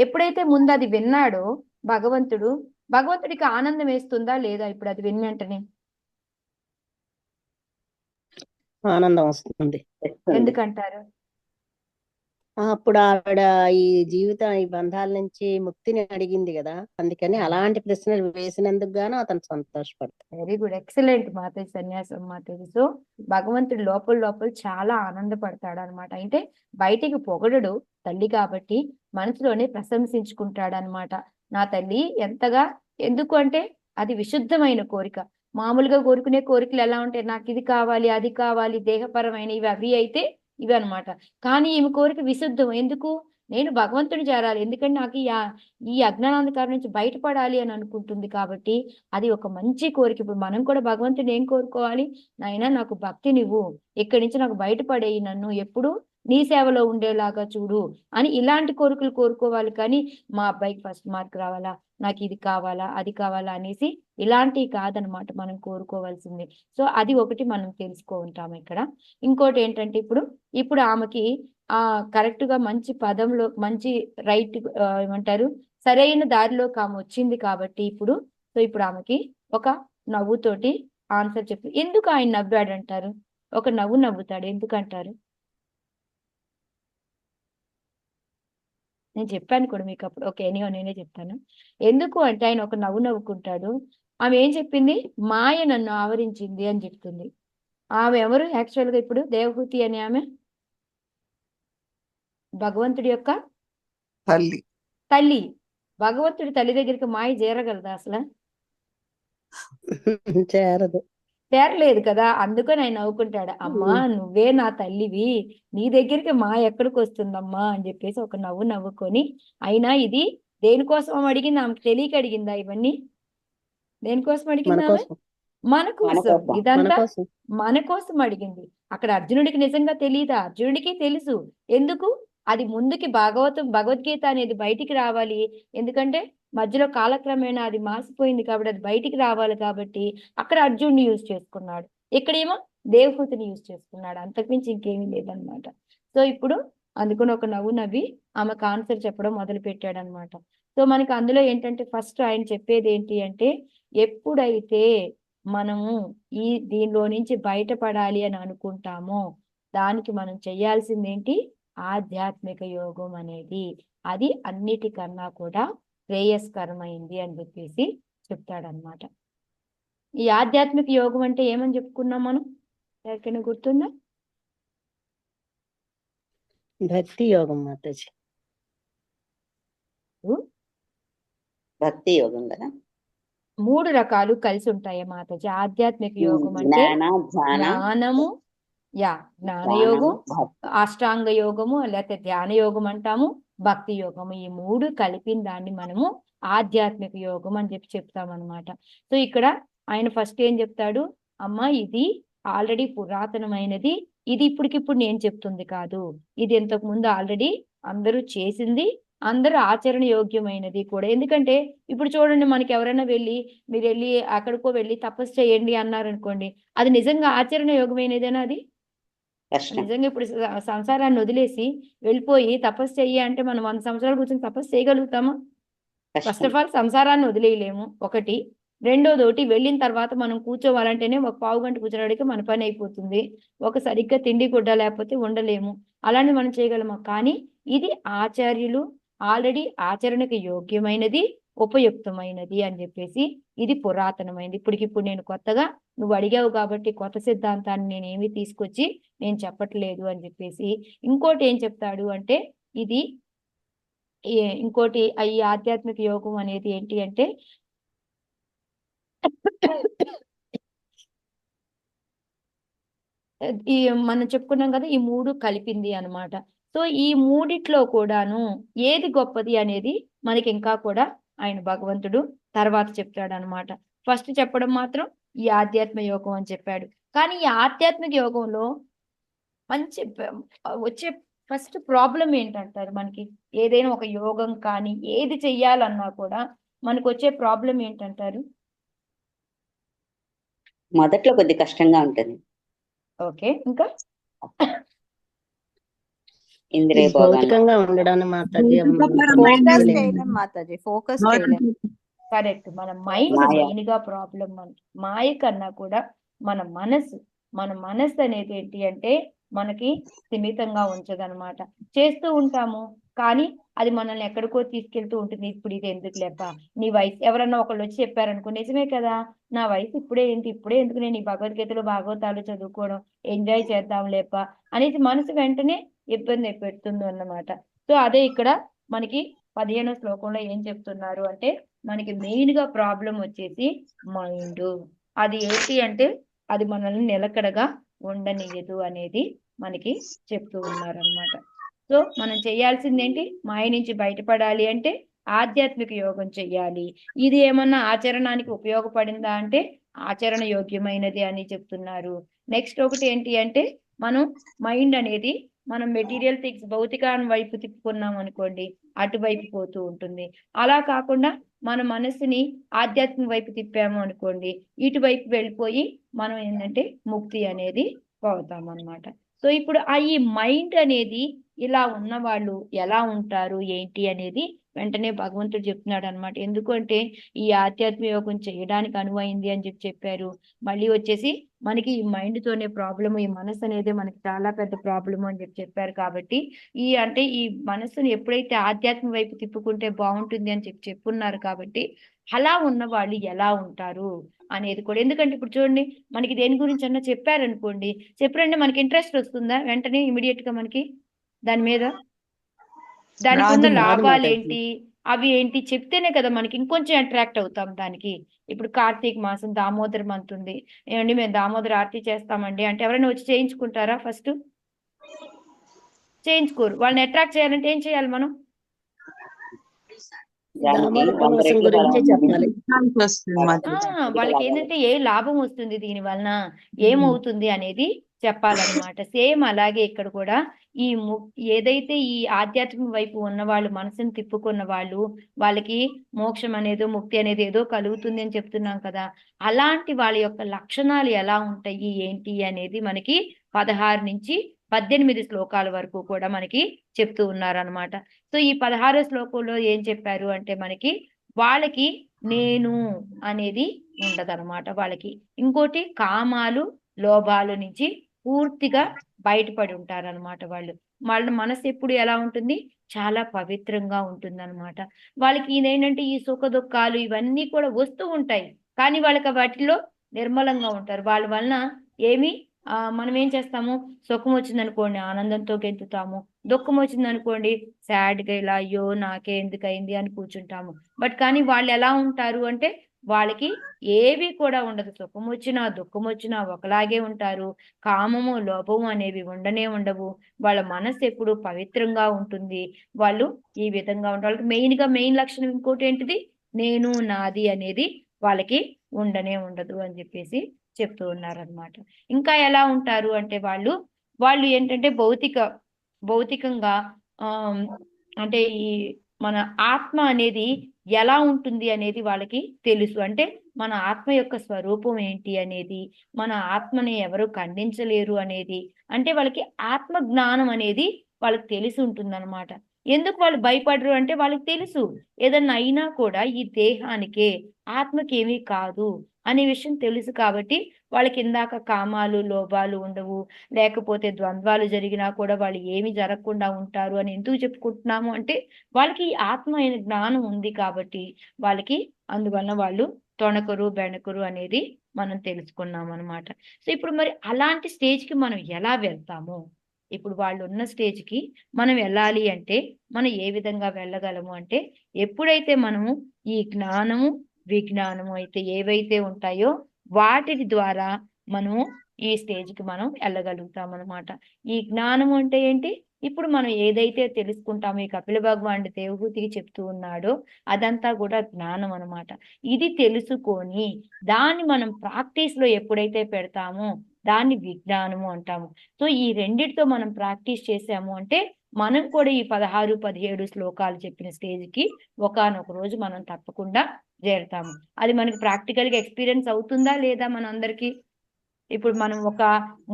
ఎప్పుడైతే ముందు అది విన్నాడో భగవంతుడికి ఆనందం వేస్తుందా లేదా ఇప్పుడు అది విన్న వెంటనే? ఆనందం వస్తుంది. ఎందుకంటారు? అప్పుడు ఆవిడ ఈ జీవితం ఈ బంధాల నుంచి ముక్తిని అడిగింది కదా, అందుకని అలాంటి ప్రశ్నలు వేసినందుకు గాను అతను సంతోషపడతాడు. వెరీ గుడ్, ఎక్సలెంట్ మాతాజీ, సన్యాసం మాతాజీ. సో భగవంతుడు లోపల చాలా ఆనందపడతాడు అనమాట. అంటే బయటికి పొగడడు తల్లి కాబట్టి, మనసులోనే ప్రశంసించుకుంటాడు అనమాట. నా తల్లి ఎంతగా, ఎందుకు అంటే అది విశుద్ధమైన కోరిక. మామూలుగా కోరుకునే కోరికలు ఎలా ఉంటాయి, నాకు ఇది కావాలి అది కావాలి, దేహపరమైన ఇవి అవి అయితే ఇవి అనమాట. కానీ ఈమె కోరిక విశుద్ధం. ఎందుకు? నేను భగవంతుని చేరాలి, ఎందుకంటే నాకు ఈ అజ్ఞానాంధకారం నుంచి బయటపడాలి అని అనుకుంటుంది కాబట్టి అది ఒక మంచి కోరిక. ఇప్పుడు మనం కూడా భగవంతుని ఏం కోరుకోవాలి? నాయనా నాకు భక్తినివ్వు, ఇక్కడి నుంచి నాకు బయటపడేయి, నన్ను ఎప్పుడు నీ సేవలో ఉండేలాగా చూడు అని ఇలాంటి కోరికలు కోరుకోవాలి. కానీ మా అబ్బాయికి ఫస్ట్ మార్క్ రావాలా, నాకు ఇది కావాలా అది కావాలా అనేసి ఇలాంటివి కాదనమాట మనం కోరుకోవాల్సింది. సో అది ఒకటి మనం తెలుసుకుంటాం ఇక్కడ. ఇంకోటి ఏంటంటే, ఇప్పుడు ఆమెకి కరెక్ట్ గా మంచి పదంలో, మంచి రైట్ ఏమంటారు, సరైన దారిలోకి ఆమె వచ్చింది కాబట్టి ఇప్పుడు ఆమెకి ఒక నవ్వుతోటి ఆన్సర్ చెప్పి, ఎందుకు ఆయన నవ్వాడంటారు? ఒక నవ్వు నవ్వుతాడు ఎందుకంటారు? నేను చెప్పాను కూడా మీకు అప్పుడు. ఓకే, నేనే చెప్తాను. ఎందుకు అంటే ఆయన ఒక నవ్వు నవ్వుకుంటాడు. ఆమె ఏం చెప్పింది? మాయ నన్ను ఆవరించింది అని చెప్తుంది. ఆమె ఎవరు యాక్చువల్ గా? ఇప్పుడు దేవహూతి అనే ఆమె భగవంతుడి యొక్క తల్లి. భగవంతుడి తల్లి దగ్గరికి మాయ చేరగలదా అసలు? చేరలేదు కదా. అందుకని ఆయన నవ్వుకుంటాడు, అమ్మా నువ్వే నా తల్లివి, నీ దగ్గరికి మా ఎక్కడికి వస్తుందమ్మా అని చెప్పేసి ఒక నవ్వు నవ్వుకొని, అయినా ఇది దేనికోసం అడిగింది? ఆమెకు తెలియక అడిగిందా ఇవన్నీ? దేనికోసం అడిగిందా? మన కోసం. ఇదంతా మన కోసం అడిగింది. అక్కడ అర్జునుడికి నిజంగా తెలియదా? అర్జునుడికి తెలుసు. ఎందుకు? అది ముందుకి భగవద్గీత అనేది బయటికి రావాలి. ఎందుకంటే మధ్యలో కాలక్రమేణా అది మాసిపోయింది కాబట్టి అది బయటికి రావాలి కాబట్టి అక్కడ అర్జునుడిని యూజ్ చేసుకున్నాడు, ఇక్కడేమో దేవహూతిని యూజ్ చేసుకున్నాడు. అంతకుమించి ఇంకేమీ లేదనమాట. సో ఇప్పుడు అందుకని ఒక నవ్వు నవ్వి ఆమెకు ఆన్సర్ చెప్పడం మొదలు పెట్టాడు అనమాట. సో మనకి అందులో ఏంటంటే, ఫస్ట్ ఆయన చెప్పేది ఏంటి అంటే, ఎప్పుడైతే మనము దీనిలో నుంచి బయటపడాలి అని అనుకుంటామో దానికి మనం చేయాల్సింది ఏంటి? ఆధ్యాత్మిక యోగం అనేది. అది అన్నిటికన్నా కూడా శ్రేయస్కరమైంది అని చెప్పేసి చెప్తాడనమాట. ఈ ఆధ్యాత్మిక యోగం అంటే ఏమని చెప్పుకున్నాం మనం? ఎవరికైనా గుర్తుందా? భక్తి యోగం మాతాజీ. భక్తి యోగం కదా. 3 రకాలు కలిసి ఉంటాయి మాతాజీ. ఆధ్యాత్మిక యోగం అంటే జ్ఞానము, జ్ఞానయోగం, అష్టాంగ యోగము, లేకపోతే ధ్యాన యోగం అంటాము, భక్తి యోగము. ఈ 3 కలిపిన దాన్ని మనము ఆధ్యాత్మిక యోగం అని చెప్తాం అనమాట. సో ఇక్కడ ఆయన ఫస్ట్ ఏం చెప్తాడు? అమ్మ ఇది ఆల్రెడీ పురాతనమైనది, ఇది ఇప్పటికిప్పుడు నేను చెప్తుంది కాదు, ఇది ఇంతకు ముందు ఆల్రెడీ అందరూ చేసింది, అందరూ ఆచరణ యోగ్యమైనది కూడా. ఎందుకంటే ఇప్పుడు చూడండి, మనకి ఎవరైనా మీరు వెళ్ళి అక్కడికో వెళ్ళి తపస్సు చేయండి అన్నారు అనుకోండి, అది నిజంగా ఆచరణ యోగమైనదేనా? అది నిజంగా ఇప్పుడు సంసారాన్ని వదిలేసి వెళ్ళిపోయి తపస్సు చెయ్యి అంటే మనం 100 సంవత్సరాలు కూర్చొని తపస్సు చేయగలుగుతామా? ఫస్ట్ ఆఫ్ ఆల్ సంసారాన్ని వదిలేయలేము ఒకటి. రెండోదోటి వెళ్ళిన తర్వాత మనం కూర్చోవాలంటేనే ఒక పావు గంట కూర్చోడానికి మన పని అయిపోతుంది. ఒక సరిగ్గా తిండి గుడ్డ లేకపోతే ఉండలేము. అలానే మనం చేయగలమా? కానీ ఇది ఆచార్యులు ఆల్రెడీ ఆచరణకు యోగ్యమైనది, ఉపయుక్తమైనది అని చెప్పేసి ఇది పురాతనమైనది. ఇప్పటికిప్పుడు నేను కొత్తగా నువ్వు అడిగావు కాబట్టి కొత్త సిద్ధాంతాన్ని నేనేమి తీసుకొచ్చి నేను చెప్పట్లేదు అని చెప్పేసి ఇంకోటి ఏం చెప్తాడు అంటే ఇది ఇంకోటి ఈ ఆధ్యాత్మిక యోగం అనేది ఏంటి అంటే ఈ మనం చెప్పుకున్నాం కదా, ఈ మూడు కలిపింది అన్నమాట. సో ఈ మూడిట్లో కూడాను ఏది గొప్పది అనేది మనకి ఇంకా కూడా ఆయన భగవంతుడు తర్వాత చెప్తాడు అనమాట. ఫస్ట్ చెప్పడం మాత్రం ఈ ఆధ్యాత్మ యోగం అని చెప్పాడు. కానీ ఈ ఆధ్యాత్మిక యోగంలో మంచి వచ్చే ఫస్ట్ ప్రాబ్లం ఏంటంటారు? మనకి ఏదైనా ఒక యోగం కానీ ఏది చెయ్యాలన్నా కూడా మనకు వచ్చే ప్రాబ్లం ఏంటంటారు? మొదట్లో కొద్ది కష్టంగా ఉంటుంది. ఓకే, ఇంకా ఇంద్రియ భోగాలు భౌతికంగా ఉండడాన్ని మాతాజీ ఫోకస్ చేయలేం మాతాజీ, ఫోకస్ చేయలేం. కరెక్ట్. మన మైండ్ మాయ. మెయిన్ గా ప్రాబ్లం. మనకి మాయ కన్నా కూడా మన మనస్సు అనేది ఏంటి అంటే మనకి స్థిమితంగా ఉంచదనమాట. చేస్తూ ఉంటాము కానీ అది మనల్ని ఎక్కడికో తీసుకెళ్తూ ఉంటుంది. ఇప్పుడు ఇది ఎందుకు లేప, నీ వయసు ఎవరన్నా ఒకళ్ళు వచ్చి చెప్పారనుకో, నిజమే కదా, నా వయసు ఇప్పుడే ఎందుకు నేను ఈ భగవద్గీతలో భాగవతాలు చదువుకోవడం, ఎంజాయ్ చేద్దాం లేప అనేసి మనసు వెంటనే ఇబ్బంది పెడుతుంది అన్నమాట. సో అదే ఇక్కడ మనకి 15వ శ్లోకంలో ఏం చెప్తున్నారు అంటే మనకి మెయిన్ గా ప్రాబ్లం వచ్చేసి మైండ్. అది ఏంటి అంటే అది మనల్ని నిలకడగా ఉండనియదు అనేది మనకి చెప్తూ ఉన్నారనమాట. సో మనం చేయాల్సింది ఏంటి? మాయ నుంచి బయటపడాలి అంటే ఆధ్యాత్మిక యోగం చెయ్యాలి. ఇది ఏమన్నా ఆచరణానికి ఉపయోగపడిందా అంటే ఆచరణ యోగ్యమైనది అని చెప్తున్నారు. నెక్స్ట్ ఒకటి ఏంటి అంటే మనం మైండ్ అనేది మనం మెటీరియల్ థింగ్స్ భౌతికాన్ని వైపు తిప్పుకున్నాం అనుకోండి, అటువైపు పోతూ ఉంటుంది. అలా కాకుండా మన మనసుని ఆధ్యాత్మిక వైపు తిప్పాము అనుకోండి, ఇటువైపు వెళ్ళిపోయి మనం ఏంటంటే ముక్తి అనేది పోతాం అన్నమాట. సో ఇప్పుడు ఈ మైండ్ అనేది ఇలా ఉన్న వాళ్ళు ఎలా ఉంటారు ఏంటి అనేది వెంటనే భగవంతుడు చెప్తున్నాడు అనమాట. ఎందుకంటే ఈ ఆధ్యాత్మిక యోగం చేయడానికి అనువైంది అని చెప్పారు. మళ్ళీ వచ్చేసి మనకి ఈ మైండ్ తోనే ప్రాబ్లము, ఈ మనసు అనేది మనకి చాలా పెద్ద ప్రాబ్లము అని చెప్పారు. కాబట్టి ఈ మనసుని ఎప్పుడైతే ఆధ్యాత్మిక వైపు తిప్పుకుంటే బాగుంటుంది అని చెప్పున్నారు. కాబట్టి అలా ఉన్న వాళ్ళు ఎలా ఉంటారు అనేది కూడా. ఎందుకంటే ఇప్పుడు చూడండి, మనకి దేని గురించి అన్నా చెప్పారంటే మనకి ఇంట్రెస్ట్ వస్తుందా వెంటనే ఇమీడియట్ గా మనకి దాని మీద? దానికి ఉన్న లాభాలు ఏంటి, అవి ఏంటి చెప్తేనే కదా మనకి ఇంకొంచెం అట్రాక్ట్ అవుతాం దానికి. ఇప్పుడు కార్తీక మాసం దామోదర మంత్ ఉంది, ఏమండి మేము దామోదర ఆరతి చేస్తామండి అంటే ఎవరైనా వచ్చి చేయించుకుంటారా? ఫస్ట్ చేయించుకోరు. వాళ్ళని అట్రాక్ట్ చేయాలంటే ఏం చేయాలి మనం? వాళ్ళకి ఏంటంటే ఏ లాభం వస్తుంది దీని వలన, ఏమవుతుంది అనేది చెప్పాలన్నమాట. సేమ్ అలాగే ఇక్కడ కూడా ఏదైతే ఈ ఆధ్యాత్మిక వైపు ఉన్న వాళ్ళు మనసుని తిప్పుకున్న వాళ్ళకి మోక్షం అనేది ముక్తి అనేది ఏదో కలుగుతుంది అని చెప్తున్నాం కదా. అలాంటి వాళ్ళ యొక్క లక్షణాలు ఎలా ఉంటాయి ఏంటి అనేది మనకి 16 నుంచి 18 శ్లోకాల వరకు కూడా మనకి చెప్తూ ఉన్నారనమాట. సో ఈ 16వ శ్లోకంలో ఏం చెప్పారు అంటే మనకి వాళ్ళకి నేను అనేది ఉండదన్నమాట. వాళ్ళకి ఇంకోటి కామాలు లోభాలు నుంచి పూర్తిగా బయటపడి ఉంటారనమాట. వాళ్ళ మనసు ఎప్పుడు ఎలా ఉంటుంది? చాలా పవిత్రంగా ఉంటుంది అనమాట. వాళ్ళకి ఇదేంటంటే ఈ సుఖ దుఃఖాలు ఇవన్నీ కూడా వస్తూ ఉంటాయి, కానీ వాళ్ళకి వాటిలో నిర్మలంగా ఉంటారు. వాళ్ళ వలన ఏమి మనం ఏం చేస్తాము, సుఖం వచ్చిందనుకోండి ఆనందంతో గెంతుతాము, దుఃఖం వచ్చిందనుకోండి సాడ్గా ఇలా అయ్యో నాకే ఎందుకయింది అని కూర్చుంటాము. బట్ కానీ వాళ్ళు ఎలా ఉంటారు అంటే వాళ్ళకి ఏవి కూడా ఉండదు. సుఖం వచ్చినా దుఃఖం వచ్చినా ఒకలాగే ఉంటారు. కామము లోభము అనేవి ఉండవు. వాళ్ళ మనసు ఎప్పుడు పవిత్రంగా ఉంటుంది. వాళ్ళు ఈ విధంగా ఉంటారు. వాళ్ళకి మెయిన్ లక్షణం ఇంకోటి ఏంటిది? నేను నాది అనేది వాళ్ళకి ఉండదు అని చెప్పేసి చెప్తూ ఉన్నారనమాట. ఇంకా ఎలా ఉంటారు అంటే వాళ్ళు ఏంటంటే భౌతికంగా అంటే ఈ మన ఆత్మ అనేది ఎలా ఉంటుంది అనేది వాళ్ళకి తెలుసు. అంటే మన ఆత్మ యొక్క స్వరూపం ఏంటి అనేది, మన ఆత్మని ఎవరు ఖండించలేరు అనేది, అంటే వాళ్ళకి ఆత్మ జ్ఞానం అనేది వాళ్ళకి తెలిసి ఉంటుంది అనమాట. ఎందుకు వాళ్ళు భయపడరు అంటే వాళ్ళకి తెలుసు ఏదన్నా అయినా కూడా ఈ దేహానికే, ఆత్మకి ఏమీ కాదు అనే విషయం తెలుసు. కాబట్టి వాళ్ళకి ఇందాక కామాలు లోభాలు ఉండవు, లేకపోతే ద్వంద్వాలు జరిగినా కూడా వాళ్ళు ఏమి జరగకుండా ఉంటారు అని ఎందుకు చెప్పుకుంటున్నాము అంటే వాళ్ళకి ఈ ఆత్మ అయిన జ్ఞానం ఉంది కాబట్టి వాళ్ళకి అందువలన వాళ్ళు తొణకరు బెణకరు అనేది మనం తెలుసుకున్నాం అనమాట. సో ఇప్పుడు మరి అలాంటి స్టేజ్కి మనం ఎలా వెళ్తాము? ఇప్పుడు వాళ్ళు ఉన్న స్టేజ్కి మనం వెళ్ళాలి అంటే మనం ఏ విధంగా వెళ్ళగలము అంటే ఎప్పుడైతే మనము ఈ జ్ఞానము విజ్ఞానము అయితే ఏవైతే ఉంటాయో వాటి ద్వారా మనము ఈ స్టేజ్కి మనం వెళ్ళగలుగుతాం అనమాట. ఈ జ్ఞానము అంటే ఏంటి? ఇప్పుడు మనం ఏదైతే తెలుసుకుంటామో ఈ కపిల భగవానుడు దేవహూతికి చెప్తూ ఉన్నాడో అదంతా కూడా జ్ఞానం అనమాట. ఇది తెలుసుకొని దాన్ని మనం ప్రాక్టీస్ లో ఎప్పుడైతే పెడతామో దాన్ని విజ్ఞానము అంటాము. సో ఈ రెండిటితో మనం ప్రాక్టీస్ చేసాము అంటే మనం కూడా ఈ 16, 17 శ్లోకాలు చెప్పిన స్టేజ్కి ఒకానొక రోజు మనం తప్పకుండా చేరుతాము. అది మనకి ప్రాక్టికల్ గా ఎక్స్పీరియన్స్ అవుతుందా లేదా మనందరికీ? ఇప్పుడు మనం ఒక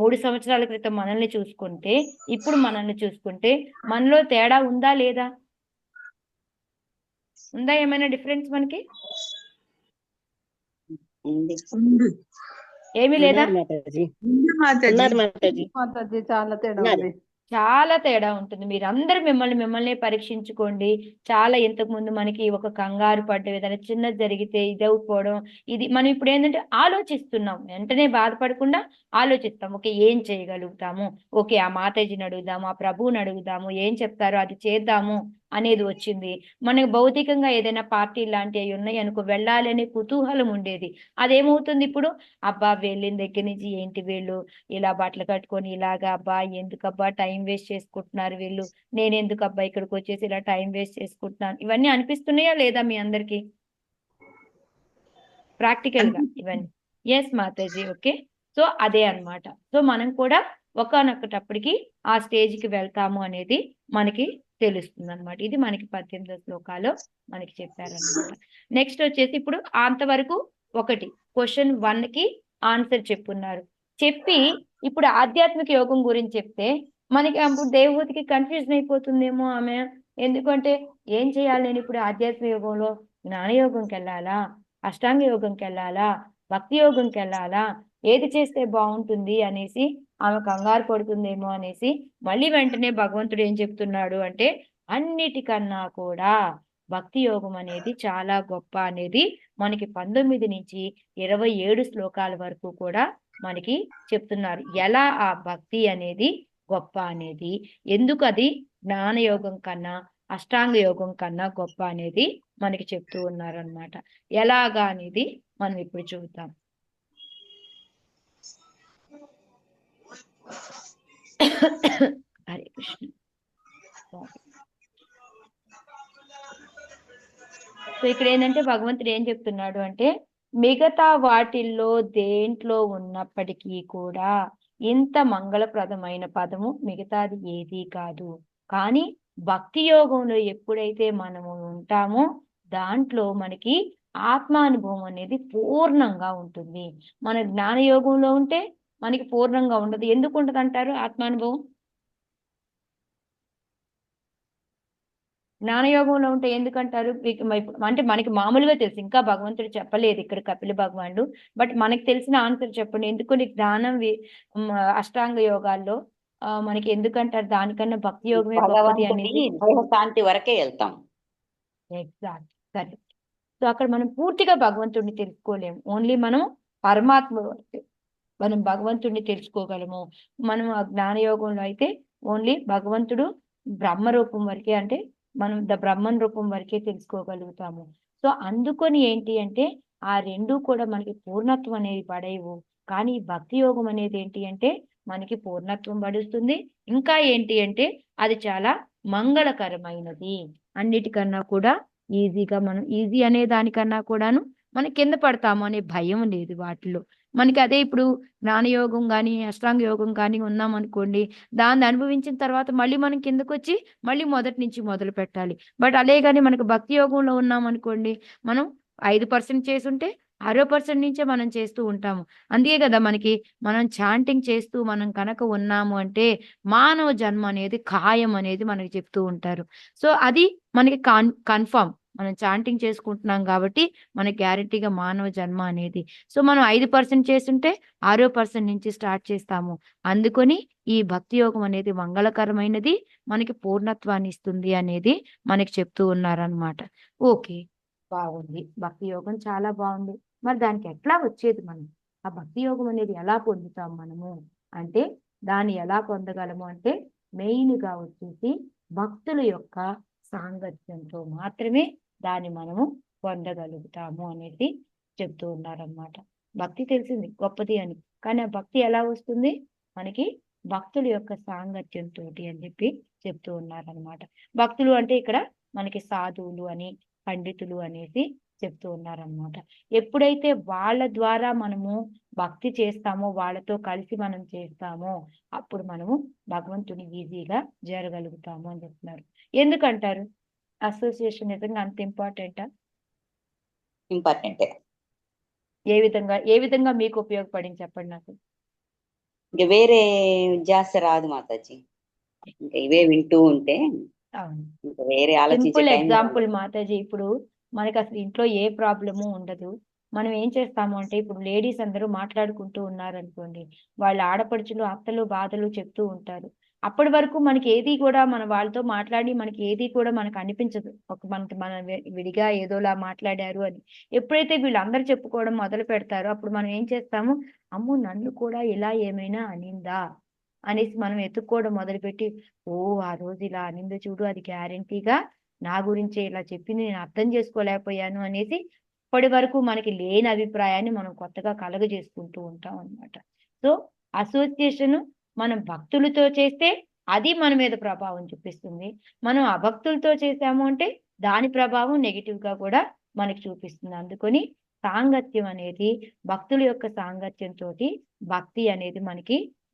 3 సంవత్సరాల క్రితం మనల్ని చూసుకుంటే ఇప్పుడు మనల్ని చూసుకుంటే మనలో తేడా ఉందా లేదా? ఉందా ఏమైనా డిఫరెన్స్ మనకి? ఉంది. ఏమీ లేదా? ఉన్నారు మాతాజీ, ఉంది మాతాజీ. ఉన్నారు మాతాజీ, మాతాజీ చాలా తేడా ఉన్నారు. ఉంది. చాలా తేడా ఉంటుంది. మీరు అందరూ మిమ్మల్ని పరీక్షించుకోండి. చాలా ఇంతకు ముందు మనకి ఒక కంగారు పడ్డ ఏదైనా చిన్నది జరిగితే ఇదవుకోవడం, ఇది మనం ఇప్పుడు ఏంటంటే ఆలోచిస్తున్నాం. వెంటనే బాధపడకుండా ఆలోచిస్తాం. ఓకే, ఏం చేయగలుగుతాము, ఓకే ఆ మాతాజీని అడుగుదాము, ఆ ప్రభువుని అడుగుదాము, ఏం చెప్తారో అది చేద్దాము అనేది వచ్చింది. మనకు భౌతికంగా ఏదైనా పార్టీ లాంటివి ఉన్నాయి అనుకో, వెళ్ళాలి అనే కుతూహలం ఉండేది. అదేమవుతుంది ఇప్పుడు? అబ్బా వెళ్ళిన దగ్గర నుంచి ఏంటి వీళ్ళు ఇలా బట్టలు కట్టుకొని ఇలాగా, అబ్బా ఎందుకబ్బా టైం వేస్ట్ చేసుకుంటున్నారు వీళ్ళు, నేను ఎందుకు అబ్బా ఇక్కడికి వచ్చేసి ఇలా టైం వేస్ట్ చేసుకుంటున్నాను, ఇవన్నీ అనిపిస్తున్నాయా లేదా మీ అందరికి ప్రాక్టికల్ గా ఇవన్నీ? Yes Mataji, okay. సో అదే అన్నమాట. సో మనం కూడా ఒకానొకటప్పటికి ఆ స్టేజ్ కి వెళ్తాము అనేది మనకి తెలుస్తుంది అనమాట. ఇది మనకి 18వ శ్లోకాలో మనకి చెప్పారనమాట. నెక్స్ట్ వచ్చేసి ఇప్పుడు అంతవరకు ఒకటి క్వశ్చన్ 1 కి ఆన్సర్ చెప్పున్నారు. చెప్పి ఇప్పుడు ఆధ్యాత్మిక యోగం గురించి చెప్తే మనకి అప్పుడు దేవహూతికి కన్ఫ్యూజన్ అయిపోతుందేమో ఆమె. ఎందుకంటే ఏం చేయాలి నేను ఇప్పుడు ఆధ్యాత్మిక యోగంలో? జ్ఞానయోగంకి వెళ్ళాలా, అష్టాంగ యోగంకి వెళ్ళాలా, భక్తి యోగంకి వెళ్ళాలా, ఏది చేస్తే బాగుంటుంది అనేసి ఆమె కంగారు పడుతుందేమో అనేసి మళ్ళీ వెంటనే భగవంతుడు ఏం చెప్తున్నాడు అంటే అన్నిటికన్నా కూడా భక్తి యోగం అనేది చాలా గొప్ప అనేది మనకి 19 నుంచి 27 శ్లోకాల వరకు కూడా మనకి చెప్తున్నారు. ఎలా ఆ భక్తి అనేది గొప్ప అనేది, ఎందుకు అది జ్ఞానయోగం కన్నా అష్టాంగ యోగం కన్నా గొప్ప అనేది మనకి చెప్తూ ఉన్నారనమాట. ఎలాగా అనేది మనం ఇప్పుడు చూద్దాం. హరే కృష్ణ. సో ఇక్కడ ఏంటంటే భగవంతుడు ఏం చెప్తున్నాడు అంటే మిగతా వాటిల్లో దేంట్లో ఉన్నప్పటికీ కూడా ఇంత మంగళప్రదమైన పదము మిగతాది ఏదీ కాదు. కానీ భక్తి యోగంలో ఎప్పుడైతే మనము ఉంటామో దాంట్లో మనకి ఆత్మానుభవం అనేది పూర్ణంగా ఉంటుంది. మన జ్ఞానయోగంలో ఉంటే మనకి పూర్ణంగా ఉండదు. ఎందుకు ఉండదు అంటారు ఆత్మానుభవం? జ్ఞానయోగంలో ఉంటే ఎందుకంటారు? అంటే మనకి మామూలుగా తెలుసు, ఇంకా భగవంతుడు చెప్పలేదు ఇక్కడ కపిల భగవానుడు. బట్ మనకి తెలిసిన ఆన్సర్ చెప్పండి. ఎందుకు జ్ఞానం అష్టాంగ యోగాల్లో మనకి ఎందుకంటారు దానికన్నా భక్తి యోగమే గొప్పది అనేది? దేహశాంతి వరకే వెళ్తాం. Exact, correct. సో అక్కడ మనం పూర్తిగా భగవంతుడిని తెలుసుకోలేము. ఓన్లీ మనం పరమాత్మ వరకే మనం భగవంతుడిని తెలుసుకోగలము. మనం ఆ జ్ఞానయోగంలో అయితే ఓన్లీ భగవంతుడు బ్రహ్మరూపం వరకే, అంటే మనం బ్రహ్మన్ రూపం వరకే తెలుసుకోగలుగుతాము. సో అందుకొని ఏంటి అంటే ఆ రెండు కూడా మనకి పూర్ణత్వం అనేది పడేవు. కానీ భక్తి యోగం అనేది ఏంటి అంటే మనకి పూర్ణత్వం పడుస్తుంది. ఇంకా ఏంటి అంటే అది చాలా మంగళకరమైనది. అన్నిటికన్నా కూడా ఈజీగా మనం ఈజీ అనే దానికన్నా కూడాను మనం కింద పడతాము అనే భయం లేదు వాటిలో మనకి. అదే ఇప్పుడు జ్ఞానయోగం కానీ అష్టాంగ యోగం కానీ ఉన్నాం అనుకోండి, దాన్ని అనుభవించిన తర్వాత మళ్ళీ మనం కిందకు వచ్చి మళ్ళీ మొదటి నుంచి మొదలు పెట్టాలి. బట్ అదే కానీ మనకు భక్తి యోగంలో ఉన్నాం అనుకోండి, మనం 5% చేసుంటే 6% నుంచే మనం చేస్తూ ఉంటాము. అందుకే కదా మనకి మనం చాంటింగ్ చేస్తూ మనం కనుక ఉన్నాము అంటే మానవ జన్మ అనేది ఖాయం అనేది మనకి చెప్తూ ఉంటారు. సో, అది మనకి కన్ఫర్మ్. మనం చాంటింగ్ చేసుకుంటున్నాం కాబట్టి మనకి గ్యారంటీగా మానవ జన్మ అనేది. సో, మనం 5% చేసుంటే 6% నుంచి స్టార్ట్ చేస్తాము. అందుకని ఈ భక్తి యోగం అనేది మంగళకరమైనది. మనకి పూర్ణత్వాన్ని ఇస్తుంది అనేది మనకి చెప్తూ ఉన్నారనమాట. ఓకే. బాగుంది. భక్తి యోగం చాలా బాగుంది. మరి దానికి ఎట్లా వచ్చేది మనం? ఆ భక్తి యోగం అనేది ఎలా పొందుతాం మనము? అంటే దాన్ని ఎలా పొందగలము అంటే మెయిన్‌గా వచ్చేసి భక్తుల యొక్క సాంగత్యంతో మాత్రమే దాన్ని మనము పొందగలుగుతాము అనేది చెప్తూ ఉన్నారనమాట. భక్తి తెలిసింది గొప్పది అని. కానీ ఆ భక్తి ఎలా వస్తుంది? మనకి భక్తుల యొక్క సాంగత్యంతోటి అని చెప్పి చెప్తూ ఉన్నారనమాట. భక్తులు అంటే ఇక్కడ మనకి సాధువులు అని, పండితులు అనేసి చెప్తూ ఉన్నారనమాట. ఎప్పుడైతే వాళ్ళ ద్వారా మనము భక్తి చేస్తామో, వాళ్ళతో కలిసి మనం చేస్తామో, అప్పుడు మనము భగవంతుని ఈజీగా చేరగలుగుతాము అని చెప్తున్నారు. ఎందుకంటారు? అసోసియేషన్ నిజంగా అంత ఇంపార్టెంటా? ఇంపార్టెంటే. ఏ విధంగా మీకు ఉపయోగపడింది చెప్పండి నాకు? ఇంక వేరే ధ్యాస రాదు మాతాజీ. ఇంకా ఇవే వింటూ ఉంటే అవును. ఇంకా వేరే ఆలోచించే సింపుల్ టైం ఎగ్జాంపుల్ మాతాజీ, ఇప్పుడు మనకి అసలు ఇంట్లో ఏ ప్రాబ్లము ఉండదు. మనం ఏం చేస్తాము అంటే ఇప్పుడు లేడీస్ అందరూ మాట్లాడుకుంటూ ఉన్నారనుకోండి, వాళ్ళ ఆడపడుచులు అత్తలు బాధలు చెప్తూ ఉంటారు. అప్పటి వరకు మనకి ఏది కూడా మన వాళ్ళతో మాట్లాడి మనకి ఏది కూడా మనకు అనిపించదు. మనకి మన విడిగా ఏదోలా మాట్లాడారు అని. ఎప్పుడైతే వీళ్ళందరూ చెప్పుకోవడం మొదలు పెడతారో అప్పుడు మనం ఏం చేస్తాము, అమ్మో నన్ను కూడా ఇలా ఏమైనా అనిందా అనేసి మనం ఎత్తుక్కోవడం మొదలుపెట్టి, ఓ ఆ రోజు ఇలా అనిందో చూడు, అది గ్యారంటీగా నా గురించే ఇలా చెప్పింది, నేను అర్థం చేసుకోలేకపోయాను అనేసి ఇప్పటి వరకు మనకి లేని అభిప్రాయాన్ని మనం కొత్తగా కలగజేసుకుంటూ ఉంటాం అన్నమాట. సో అసోసియేషన్ మనం భక్తులతో చేస్తే అది మన మీద ప్రభావం చూపిస్తుంది. మనం అభక్తులతో చేసాము అంటే దాని ప్రభావం నెగిటివ్ గా కూడా మనకి చూపిస్తుంది. అందుకని సాంగత్యం అనేది భక్తుల యొక్క సాంగత్యంతో భక్తి అనేది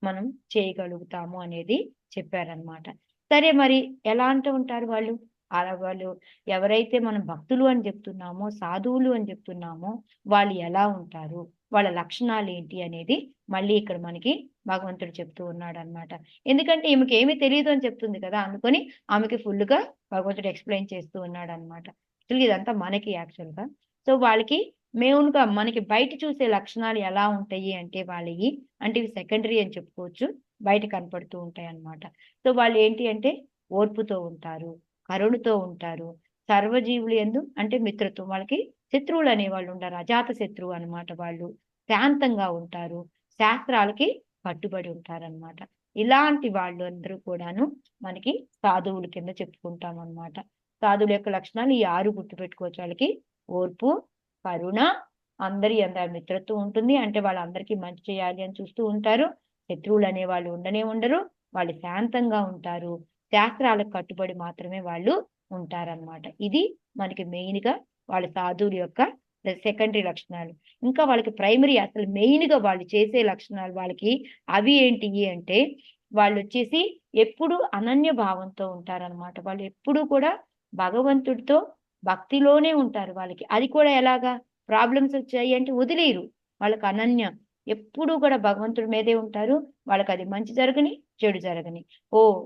మనం చేయగలుగుతాము అనేది చెప్పారనమాట. సరే మరి ఎలా అంటూ ఉంటారు వాళ్ళు? అలా వాళ్ళు ఎవరైతే మనం భక్తులు అని చెప్తున్నామో, సాధువులు అని చెప్తున్నామో వాళ్ళు ఎలా ఉంటారు? వాళ్ళ లక్షణాలు ఏంటి అనేది మళ్ళీ ఇక్కడ మనకి భగవంతుడు చెప్తూ ఉన్నాడనమాట. ఎందుకంటే ఈమెకి ఏమీ తెలీదు అని చెప్తుంది కదా! అందుకని ఆమెకి ఫుల్‌గా భగవంతుడు ఎక్స్‌ప్లెయిన్ చేస్తూ ఉన్నాడనమాట. యాక్చువల్‌గా ఇదంతా మనకి యాక్చువల్‌గా. సో వాళ్ళకి మెయిన్‌గా మనకి బయట చూసే లక్షణాలు ఎలా ఉంటాయి అంటే వాళ్ళయి, అంటే ఇవి సెకండరీ అని చెప్పుకోవచ్చు. బయట కనపడుతూ ఉంటాయన్నమాట. సో వాళ్ళు ఏంటి అంటే ఓర్పుతో ఉంటారు, కరుణతో ఉంటారు, సర్వజీవులు యందు అంటే మిత్రత్వం. వాళ్ళకి శత్రువులు అనేవాళ్ళు ఉండరు. అజాత శత్రువు అన్నమాట వాళ్ళు. శాంతంగా ఉంటారు. శాస్త్రాలకి కట్టుబడి ఉంటారన్నమాట. ఇలాంటి వాళ్ళు అందరూ కూడాను మనకి సాధువుల కింద చెప్పుకుంటాం అన్నమాట. సాధువుల యొక్క లక్షణాలు ఈ 6 గుర్తుపెట్టుకోవచ్చు. వాళ్ళకి ఓర్పు, కరుణ, అందరి అందరి మిత్రత్వం ఉంటుంది. అంటే వాళ్ళందరికీ మంచి చేయాలి అని చూస్తూ ఉంటారు. శత్రువులు అనే వాళ్ళు ఉండనే ఉండరు. వాళ్ళు శాంతంగా ఉంటారు. శాస్త్రాలకు కట్టుబడి మాత్రమే వాళ్ళు ఉంటారన్నమాట. ఇది మనకి మెయిన్ గా వాళ్ళ సాధువుల యొక్క సెకండరీ లక్షణాలు. ఇంకా వాళ్ళకి ప్రైమరీ అసలు మెయిన్ గా వాళ్ళు చేసే లక్షణాలు వాళ్ళకి అవి ఏంటి అంటే వాళ్ళు వచ్చేసి ఎప్పుడు అనన్య భావంతో ఉంటారన్నమాట. వాళ్ళు ఎప్పుడు కూడా భగవంతుడితో భక్తిలోనే ఉంటారు వాళ్ళకి. అది కూడా ఎలాగా? ప్రాబ్లమ్స్ వచ్చాయి అంటే వదిలేయరు. వాళ్ళకి అనన్య. ఎప్పుడూ కూడా భగవంతుడి మీదే ఉంటారు. వాళ్ళకి అది మంచి జరగని, చెడు జరగని.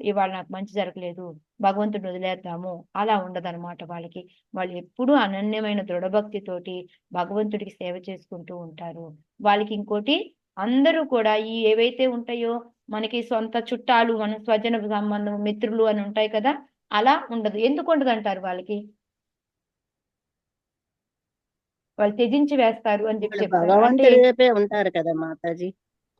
ఇవాళ నాకు మంచి జరగలేదు, భగవంతుడిని వదిలేద్దాము అలా ఉండదన్నమాట వాళ్ళకి. వాళ్ళు ఎప్పుడూ అనన్యమైన దృఢభక్తితోటి భగవంతుడికి సేవ చేసుకుంటూ ఉంటారు. వాళ్ళకి ఇంకోటి అందరూ కూడా ఈ ఏవైతే ఉంటాయో మనకి సొంత చుట్టాలు, మన స్వజన సంబంధం, మిత్రులు అని ఉంటాయి కదా! అలా ఉండదు. ఎందుకు ఉండదంటారు వాళ్ళకి? వాళ్ళు త్యజించి వేస్తారు అని చెప్పి వాళ్ళు చెప్తారు. అంటే భగవంతుడి వైపే ఉంటారు కదా మాతాజీ.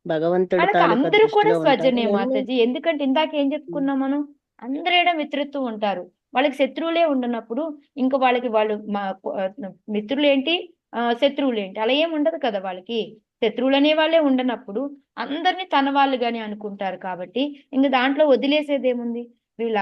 భగవంతుడి వాళ్ళకి తాలూకా అందరూ కూడా దృష్టిలో ఉంటారు. స్వజనే మాతాజీ. ఎందుకంటే ఇందాక ఏం చెప్పుకున్నాం మనం? అందరేడ మిత్రత్వం ఉంటారు. వాళ్ళకి శత్రువులే ఉండనప్పుడు ఇంక వాళ్ళకి వాళ్ళు మిత్రులేంటి, శత్రువులేంటి అలా ఏమి ఉండదు కదా వాళ్ళకి. శత్రువులనే వాళ్ళే ఉండనప్పుడు అందరిని తన వాళ్ళుగానే అనుకుంటారు కాబట్టి ఇంక దాంట్లో వదిలేసేదేముంది? వీళ్ళ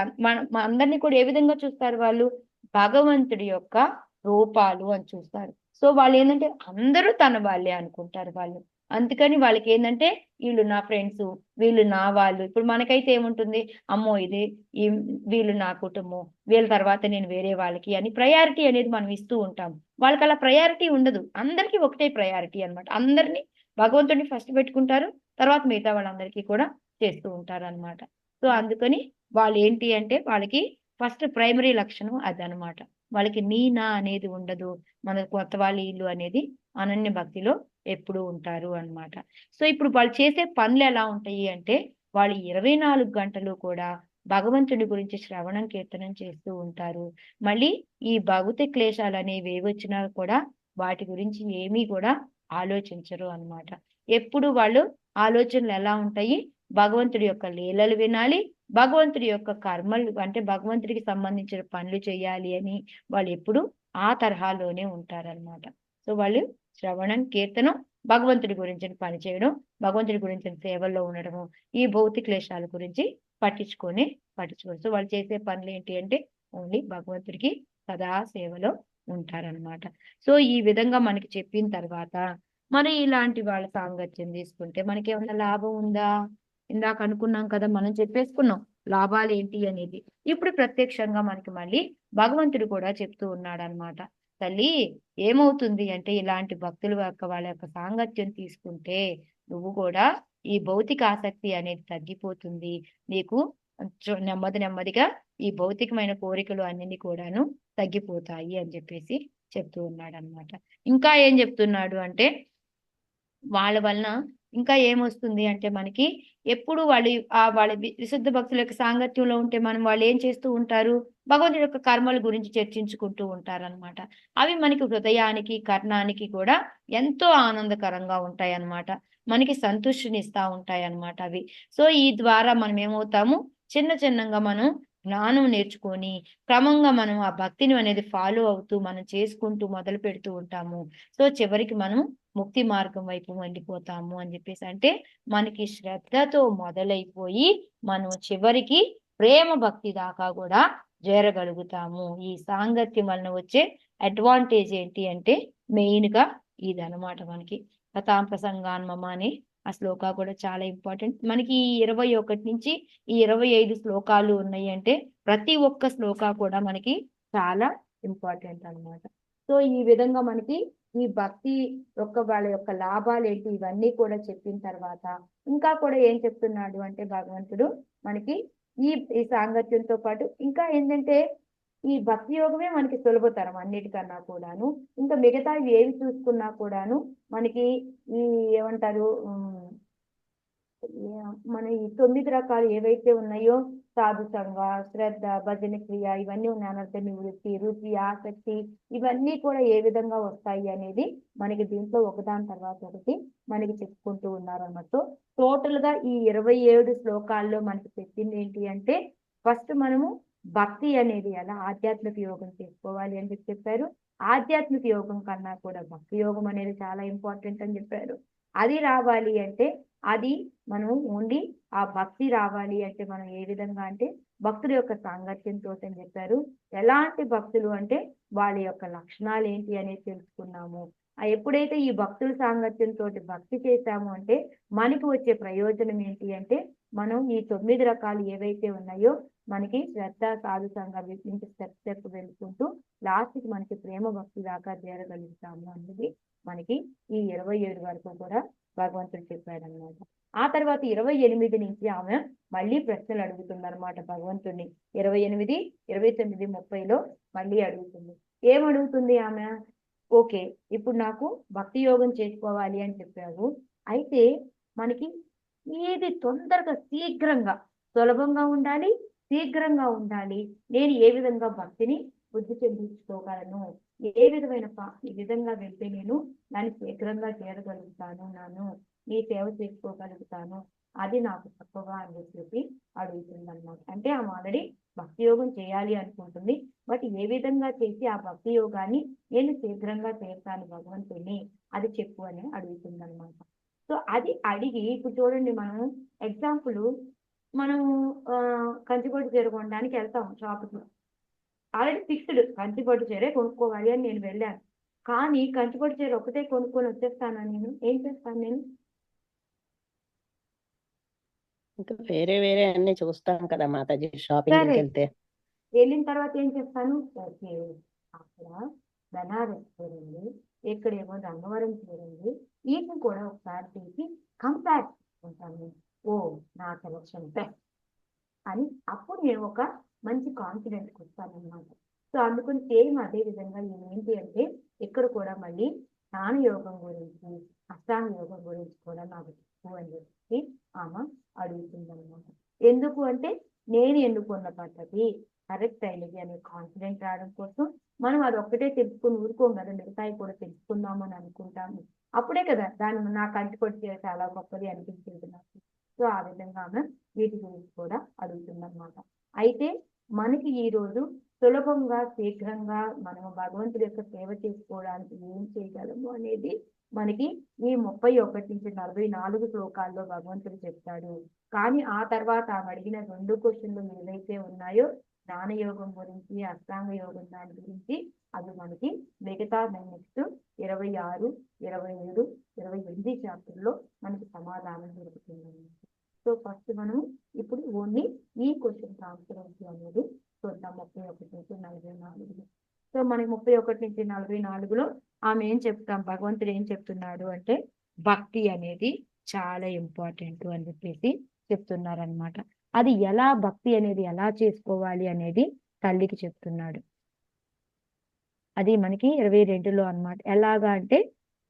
అందరిని కూడా ఏ విధంగా చూస్తారు వాళ్ళు? భగవంతుడి యొక్క రూపాలు అని చూస్తారు. సో వాళ్ళు ఏంటంటే అందరూ తన వాళ్ళే అనుకుంటారు వాళ్ళు. అందుకని వాళ్ళకి ఏంటంటే వీళ్ళు నా ఫ్రెండ్స్, వీళ్ళు నా వాళ్ళు. ఇప్పుడు మనకైతే ఏముంటుంది, అమ్మో ఇది ఈ వీళ్ళు నా కుటుంబం, వీళ్ళ తర్వాత నేను వేరే వాళ్ళకి అని ప్రయారిటీ అనేది మనం ఇస్తూ ఉంటాం. వాళ్ళకి అలా ప్రయారిటీ ఉండదు. అందరికీ ఒకటే ప్రయారిటీ అన్నమాట. అందరినీ భగవంతుడిని ఫస్ట్ పెట్టుకుంటారు, తర్వాత మిగతా వాళ్ళందరికీ కూడా చేస్తూ ఉంటారు అన్నమాట. సో అందుకని వాళ్ళు ఏంటి అంటే వాళ్ళకి ఫస్ట్ ప్రైమరీ లక్షణం అదనమాట. వాళ్ళకి నీ నా అనేది ఉండదు. మన కొత్త వాళ్ళ ఇల్లు అనేది అనన్య భక్తిలో ఎప్పుడూ ఉంటారు అన్నమాట. సో ఇప్పుడు వాళ్ళు చేసే పనులు ఎలా ఉంటాయి అంటే, వాళ్ళు 24 గంటలు కూడా భగవంతుడి గురించి శ్రవణం కీర్తనం చేస్తూ ఉంటారు. మళ్ళీ ఈ భౌతిక క్లేశాలు అనేవి ఏవొచ్చినా కూడా వాటి గురించి ఏమీ కూడా ఆలోచించరు అన్నమాట. ఎప్పుడు వాళ్ళు ఆలోచనలు ఎలా ఉంటాయి, భగవంతుడి యొక్క లీలలు వినాలి, భగవంతుడి యొక్క కర్మలు అంటే భగవంతుడికి సంబంధించిన పనులు చేయాలి అని వాళ్ళు ఎప్పుడు ఆ తరహాలోనే ఉంటారన్నమాట. సో వాళ్ళు శ్రవణం కీర్తనం, భగవంతుడి గురించిన పని చేయడం, భగవంతుడి గురించిన సేవల్లో ఉండడము, ఈ భౌతిక క్లేశాల గురించి పట్టించుకోరు. సో వాళ్ళు చేసే పనులు ఏంటి అంటే ఓన్లీ భగవంతుడికి సదా సేవలో ఉంటారన్నమాట. సో ఈ విధంగా మనకి చెప్పిన తర్వాత మనం ఇలాంటి వాళ్ళ సాంగత్యం తీసుకుంటే మనకేమన్నా లాభం ఉందా? ఇందాక అనుకున్నాం కదా, మనం చెప్పేసుకున్నాం లాభాలు ఏంటి అనేది. ఇప్పుడు ప్రత్యక్షంగా మనకి మళ్ళీ భగవంతుడు కూడా చెప్తూ ఉన్నాడు అనమాట. తల్లి, ఏమవుతుంది అంటే ఇలాంటి భక్తుల యొక్క వాళ్ళ యొక్క సాంగత్యం తీసుకుంటే నువ్వు కూడా ఈ భౌతిక ఆసక్తి అనేది తగ్గిపోతుంది. నీకు నెమ్మదిగా ఈ భౌతికమైన కోరికలు అన్ని కూడాను తగ్గిపోతాయి అని చెప్పేసి చెప్తూ ఉన్నాడు అనమాట. ఇంకా ఏం చెప్తున్నాడు అంటే వాళ్ళ వలన ఇంకా ఏమొస్తుంది అంటే మనకి ఎప్పుడు వాళ్ళ విశుద్ధ భక్తుల యొక్క సాంగత్యంలో ఉంటే మనం వాళ్ళు ఏం చేస్తూ ఉంటారు, భగవంతుడి యొక్క కర్మల గురించి చర్చించుకుంటూ ఉంటారన్నమాట. అవి మనకి హృదయానికి కర్ణానికి కూడా ఎంతో ఆనందకరంగా ఉంటాయి అన్నమాట. మనకి సంతృష్టిని ఇస్తా ఉంటాయి అన్నమాట అవి. సో ఈ ద్వారా మనం ఏమవుతాము, చిన్నగా మనం జ్ఞానం నేర్చుకొని క్రమంగా మనం ఆ భక్తిని అనేది ఫాలో అవుతూ మనం చేసుకుంటూ మొదలు పెడుతూ ఉంటాము. సో చివరికి మనం ముక్తి మార్గం వైపు వెళ్ళిపోతాము అని చెప్పేసి, అంటే మనకి శ్రద్ధతో మొదలైపోయి మనం చివరికి ప్రేమ భక్తి దాకా కూడా చేరగలుగుతాము. ఈ సాంగత్యం వలన వచ్చే అడ్వాంటేజ్ ఏంటి అంటే మెయిన్ గా ఇదనమాట. మనకి కథాం ప్రసంగాన్ మమ అనే ఆ శ్లోకా కూడా చాలా ఇంపార్టెంట్. మనకి ఈ 21 నుంచి ఈ 25 శ్లోకాలు ఉన్నాయి అంటే ప్రతి ఒక్క శ్లోకా కూడా మనకి చాలా ఇంపార్టెంట్ అన్నమాట. సో ఈ విధంగా మనకి ఈ భక్తి యొక్క వాళ్ళ యొక్క లాభాలు ఏంటి ఇవన్నీ కూడా చెప్పిన తర్వాత ఇంకా కూడా ఏం చెప్తున్నాడు అంటే భగవంతుడు మనకి ఈ సాంగత్యంతో పాటు ఇంకా ఏంటంటే ఈ భక్తి యోగమే మనకి సులభతరం అన్నిటికన్నా కూడాను. ఇంకా మిగతా ఏవి చూసుకున్నా కూడాను మనకి ఈ ఏమంటారు మన ఈ 9 రకాలు ఏవైతే ఉన్నాయో, సాధు సంఘ, శ్రద్ధ, భజన క్రియ, ఇవన్నీ ఉన్నాయి. అనర్థ నివృత్తి, రుచి, ఆసక్తి, ఇవన్నీ కూడా ఏ విధంగా వస్తాయి అనేది మనకి దీంట్లో ఒకదాని తర్వాత ఒకటి మనకి చెప్పుకుంటూ ఉన్నారన్నమాట. టోటల్ గా ఈ 27 శ్లోకాల్లో మనకి చెప్పింది ఏంటి అంటే ఫస్ట్ మనము భక్తి అనేది ఎలా ఆధ్యాత్మిక యోగం చేసుకోవాలి అని చెప్పారు. ఆధ్యాత్మిక యోగం కన్నా కూడా భక్తి యోగం అనేది చాలా ఇంపార్టెంట్ అని చెప్పారు. అది రావాలి అంటే అది మనం ఓన్లీ ఆ భక్తి రావాలి అంటే మనం ఏ విధంగా అంటే భక్తుల యొక్క సాంగత్యంతో అని చెప్పారు. ఎలాంటి భక్తులు అంటే వాళ్ళ యొక్క లక్షణాలు ఏంటి అనేది తెలుసుకున్నాము. ఎప్పుడైతే ఈ భక్తుల సాంగత్యంతో భక్తి చేశాము అంటే మనకి వచ్చే ప్రయోజనం ఏంటి అంటే మనం ఈ 9 రకాలు ఏవైతే ఉన్నాయో మనకి శ్రద్ధ, సాధు సంఘం నుంచి స్టెప్ వెళ్ళుకుంటూ లాస్ట్ కి మనకి ప్రేమ భక్తి దాకా చేరగలుగుతాము అనేది మనకి ఈ 27 వరకు కూడా భగవంతుడు చెప్పాడు అనమాట. ఆ తర్వాత 28 నుంచి ఆమె మళ్ళీ ప్రశ్నలు అడుగుతుంది అనమాట భగవంతుడిని. 28, 29, 30లో మళ్ళీ అడుగుతుంది. ఏం అడుగుతుంది ఆమె? ఓకే, ఇప్పుడు నాకు భక్తి యోగం చేసుకోవాలి అని చెప్పావు. అయితే మనకి ఏది తొందరగా శీఘ్రంగా సులభంగా ఉండాలి, శీఘ్రంగా ఉండాలి, నేను ఏ విధంగా భక్తిని వృద్ధి చెందించుకోగలను, ఏ విధమైన ఈ విధంగా వెళ్తే నేను దాన్ని శీఘ్రంగా చేరగలుగుతాను, నీ సేవ చేసుకోగలుగుతాను, అది నాకు తక్కువగా అని చెప్పి అడుగుతుంది అనమాట. అంటే ఆమె ఆల్రెడీ భక్తి యోగం చేయాలి అనుకుంటుంది. బట్ ఏ విధంగా చేసి ఆ భక్తి యోగాన్ని నేను శీఘ్రంగా చేస్తాను భగవంతుని, అది చెప్పు అని అడుగుతుంది అనమాట. సో అది అడిగి ఇప్పుడు చూడండి, మనం ఎగ్జాంపుల్ మనం కంచిపట్టు చీర కొనడానికి వెళ్తాం షాప్కి. ఆల్రెడీ ఫిక్స్డ్ కంచిపట్టు చీరే కొనుక్కోవాలి అని నేను వెళ్ళాను. కానీ కంచిపట్టు చీర ఒకటే కొనుక్కొని వచ్చేస్తాను నేను ఏం చేస్తాను, నేను ఇంకా వేరే వేరే అన్ని చూస్తాం కదా మాతాజీ, షాపింగ్కి సరే, వెళ్తే. వెళ్ళిన తర్వాత ఏం చేస్తాను, ఓకే అక్కడ బెనారస్ చూడండి, ఇక్కడేమో ధర్మవరం చూడండి, వీటిని కూడా ఒకసారి తీసి కంపేర్ చేసుకుంటాను. ఓ, నా సెలక్షన్ బెస్ట్ అని అప్పుడు నేను ఒక మంచి కాన్ఫిడెంట్కి వస్తాను అనమాట. సో అందుకని సేమ్ అదే విధంగా నేను ఏంటి అంటే ఇక్కడ కూడా మళ్ళీ జ్ఞాన యోగం గురించి, అష్టాంగ యోగం గురించి కూడా నాకు చెప్పు అని చెప్పి ఆమె అడుగుతుంది అనమాట. ఎందుకు అంటే నేను ఎన్నుకున్న పద్ధతి కరెక్ట్ అయినది అనే కాన్ఫిడెంట్ రావడం కోసం మనం అది ఒక్కటే తెలుసుకుని ఊరుకోం కదా, మిగతాయి కూడా తెలుసుకుందామని అనుకుంటాము. అప్పుడే కదా దాన్ని నా కంటికొచ్చి చాలా గొప్పది అనిపించేది నాకు. సో ఆ విధంగా ఆమె వీటి గురించి కూడా అడుగుతుందన్నమాట. అయితే మనకి ఈ రోజు సులభంగా శీఘ్రంగా మనం భగవంతుడి యొక్క సేవ చేసుకోవడానికి ఏం చేయగలము అనేది మనకి ఈ 31 నుంచి 44 శ్లోకాల్లో భగవంతుడు చెప్తాడు. కానీ ఆ తర్వాత ఆమె అడిగిన 2 క్వశ్చన్లు ఏవైతే ఉన్నాయో జ్ఞానయోగం గురించి, అష్టాంగ యోగం దాని గురించి, అది మనకి మిగతా నెక్స్ట్ 26, 27, 28 చాప్టర్లో మనకి సమాధానం దొరుకుతుంది. సో ఫస్ట్ మనం ఇప్పుడు ఓన్లీ ఈ క్వశ్చన్ ఆన్సర్ అనేది చూద్దాం 31 నుంచి 44. సో మనకి 31 నుంచి 44లో ఆమె ఏం చెప్తాం, భగవంతుడు ఏం చెప్తున్నాడు అంటే భక్తి అనేది చాలా ఇంపార్టెంట్ అని చెప్పేసి చెప్తున్నారనమాట. అది ఎలా, భక్తి అనేది ఎలా చేసుకోవాలి అనేది తల్లికి చెప్తున్నాడు. అది మనకి 22లో అన్నమాట. ఎలాగా అంటే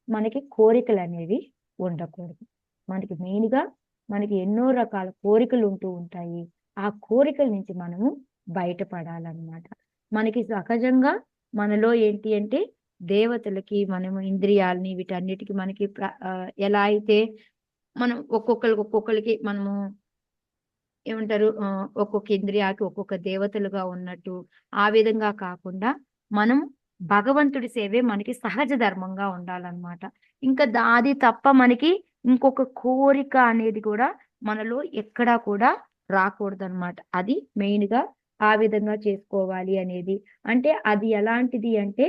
మనకి కోరికలు అనేవి ఉండకూడదు. మనకి మెయిన్గా మనకి ఎన్నో రకాల కోరికలు ఉంటూ ఉంటాయి. ఆ కోరికల నుంచి మనము బయటపడాలన్నమాట. మనకి సహజంగా మనలో ఏంటి అంటే దేవతలకి మనము ఇంద్రియాలని వీటన్నిటికి మనకి ఎలా అయితే మనం ఒక్కొక్కరికి మనము ఏమంటారు, ఒక్కొక్క ఇంద్రియాకి ఒక్కొక్క దేవతలుగా ఉన్నట్టు ఆ విధంగా కాకుండా మనం భగవంతుడి సేవే మనకి సహజ ధర్మంగా ఉండాలన్నమాట. ఇంకా అది తప్ప మనకి ఇంకొక కోరిక అనేది కూడా మనలో ఎక్కడా కూడా రాకూడదు అనమాట. అది మెయిన్ గా ఆ విధంగా చేసుకోవాలి అనేది. అంటే అది ఎలాంటిది అంటే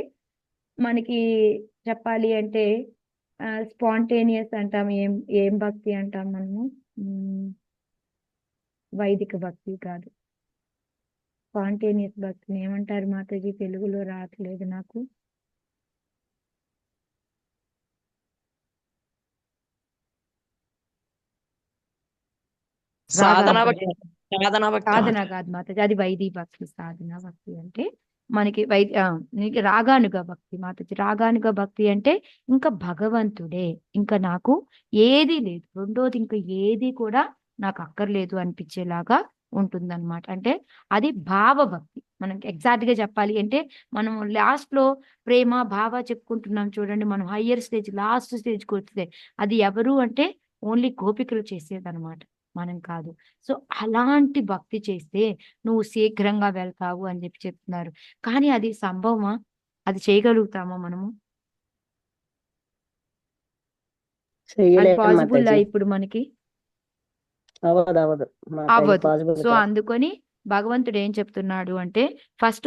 మనకి చెప్పాలి అంటే స్పాంటేనియస్ అంటాం. ఏం భక్తి అంటాం మనము, వైదిక భక్తి కాదు, స్పాంటేనియస్ భక్తిని ఏమంటారు మాతాజీ, తెలుగులో రావట్లేదు నాకు. సాధన కాదు మాతాజీ, అది వైదిక భక్తి. సాధన భక్తి అంటే మనకి రాగానుగా భక్తి మాతాజీ. రాగానుగా భక్తి అంటే ఇంకా భగవంతుడే, ఇంకా నాకు ఏది లేదు, రెండోది ఇంకా ఏది కూడా నాకు అక్కర్లేదు అనిపించేలాగా ఉంటుందన్నమాట. అంటే అది భావభక్తి. మనం ఎగ్జాక్ట్ గా చెప్పాలి అంటే మనం లాస్ట్ లో ప్రేమ భావ చెప్పుకుంటున్నాం చూడండి, మనం హయ్యర్ స్టేజ్ లాస్ట్ స్టేజ్కి వస్తే అది ఎవరు అంటే ఓన్లీ గోపికలు చేసేదన్నమాట, మనం కాదు. సో అలాంటి భక్తి చేస్తే నువ్వు శీఘ్రంగా వెళ్తావు అని చెప్పి చెప్తున్నారు. కానీ అది సంభవమా, అది చేయగలుగుతామా మనము? అది పాసిబుల్ ఇప్పుడు మనకి అవ్వదు. సో అందుకని భగవంతుడు ఏం చెప్తున్నాడు అంటే ఫస్ట్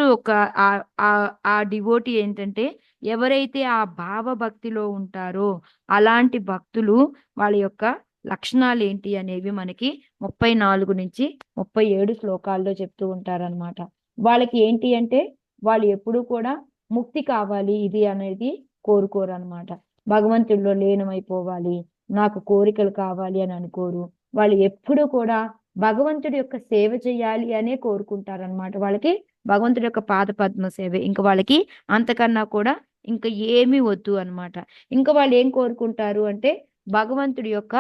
ఆ డివోటీ ఏంటంటే ఎవరైతే ఆ భావ భక్తిలో ఉంటారో అలాంటి భక్తులు వాళ్ళ యొక్క లక్షణాలు ఏంటి అనేవి మనకి 34 నుంచి 37 శ్లోకాల్లో చెప్తూ ఉంటారనమాట. వాళ్ళకి ఏంటి అంటే వాళ్ళు ఎప్పుడు కూడా ముక్తి కావాలి ఇది అనేది కోరుకోరు అనమాట. భగవంతుడిలో లీనమైపోవాలి, నాకు కోరికలు కావాలి అని అనుకోరు. వాళ్ళు ఎప్పుడు కూడా భగవంతుడి యొక్క సేవ చేయాలి అనే కోరుకుంటారనమాట. వాళ్ళకి భగవంతుడి యొక్క పాద పద్మ సేవ, ఇంకా వాళ్ళకి అంతకన్నా కూడా ఇంకా ఏమీ వద్దు అనమాట. ఇంకా వాళ్ళు ఏం కోరుకుంటారు అంటే భగవంతుడి యొక్క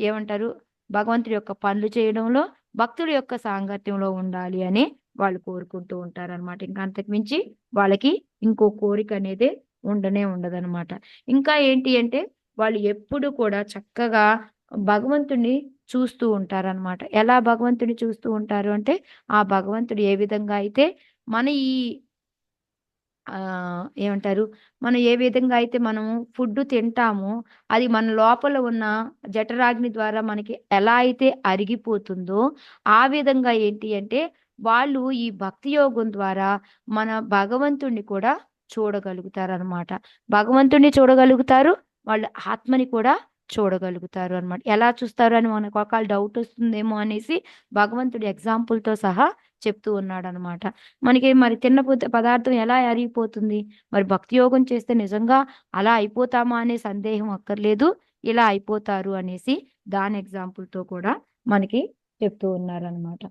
ఏమంటారు, భగవంతుడి యొక్క పనులు చేయడంలో భక్తుడి యొక్క సాంగత్యంలో ఉండాలి అని వాళ్ళు కోరుకుంటూ ఉంటారనమాట. ఇంకా అంతకు మించి వాళ్ళకి ఇంకో కోరిక అనేది ఉండదనమాట. ఇంకా ఏంటి అంటే వాళ్ళు ఎప్పుడు కూడా చక్కగా భగవంతుడిని చూస్తూ ఉంటారనమాట. ఎలా భగవంతుడిని చూస్తూ ఉంటారు అంటే ఆ భగవంతుడు ఏ విధంగా అయితే మన ఏమంటారు, మనం ఏ విధంగా అయితే మనము ఫుడ్ తింటామో అది మన లోపల ఉన్న జఠరాగ్ని ద్వారా మనకి ఎలా అయితే అరిగిపోతుందో ఆ విధంగా ఏంటి అంటే వాళ్ళు ఈ భక్తి యోగం ద్వారా మన భగవంతుడిని కూడా చూడగలుగుతారు అనమాట. భగవంతుడిని చూడగలుగుతారు, వాళ్ళ ఆత్మని కూడా చూడగలుగుతారు అన్నమాట. ఎలా చూస్తారు అని మనకు ఒకవేళ డౌట్ వస్తుందేమో అనేసి భగవంతుడు ఎగ్జాంపుల్తో సహా చెప్తూ ఉన్నాడు అనమాట. మనకి మరి తిన్న పదార్థం ఎలా అరిగిపోతుంది, మరి భక్తి యోగం చేస్తే నిజంగా అలా అయిపోతామా అనే సందేహం అక్కర్లేదు, ఇలా అయిపోతారు అనేసి దాని ఎగ్జాంపుల్తో కూడా మనకి చెప్తూ ఉన్నారనమాట.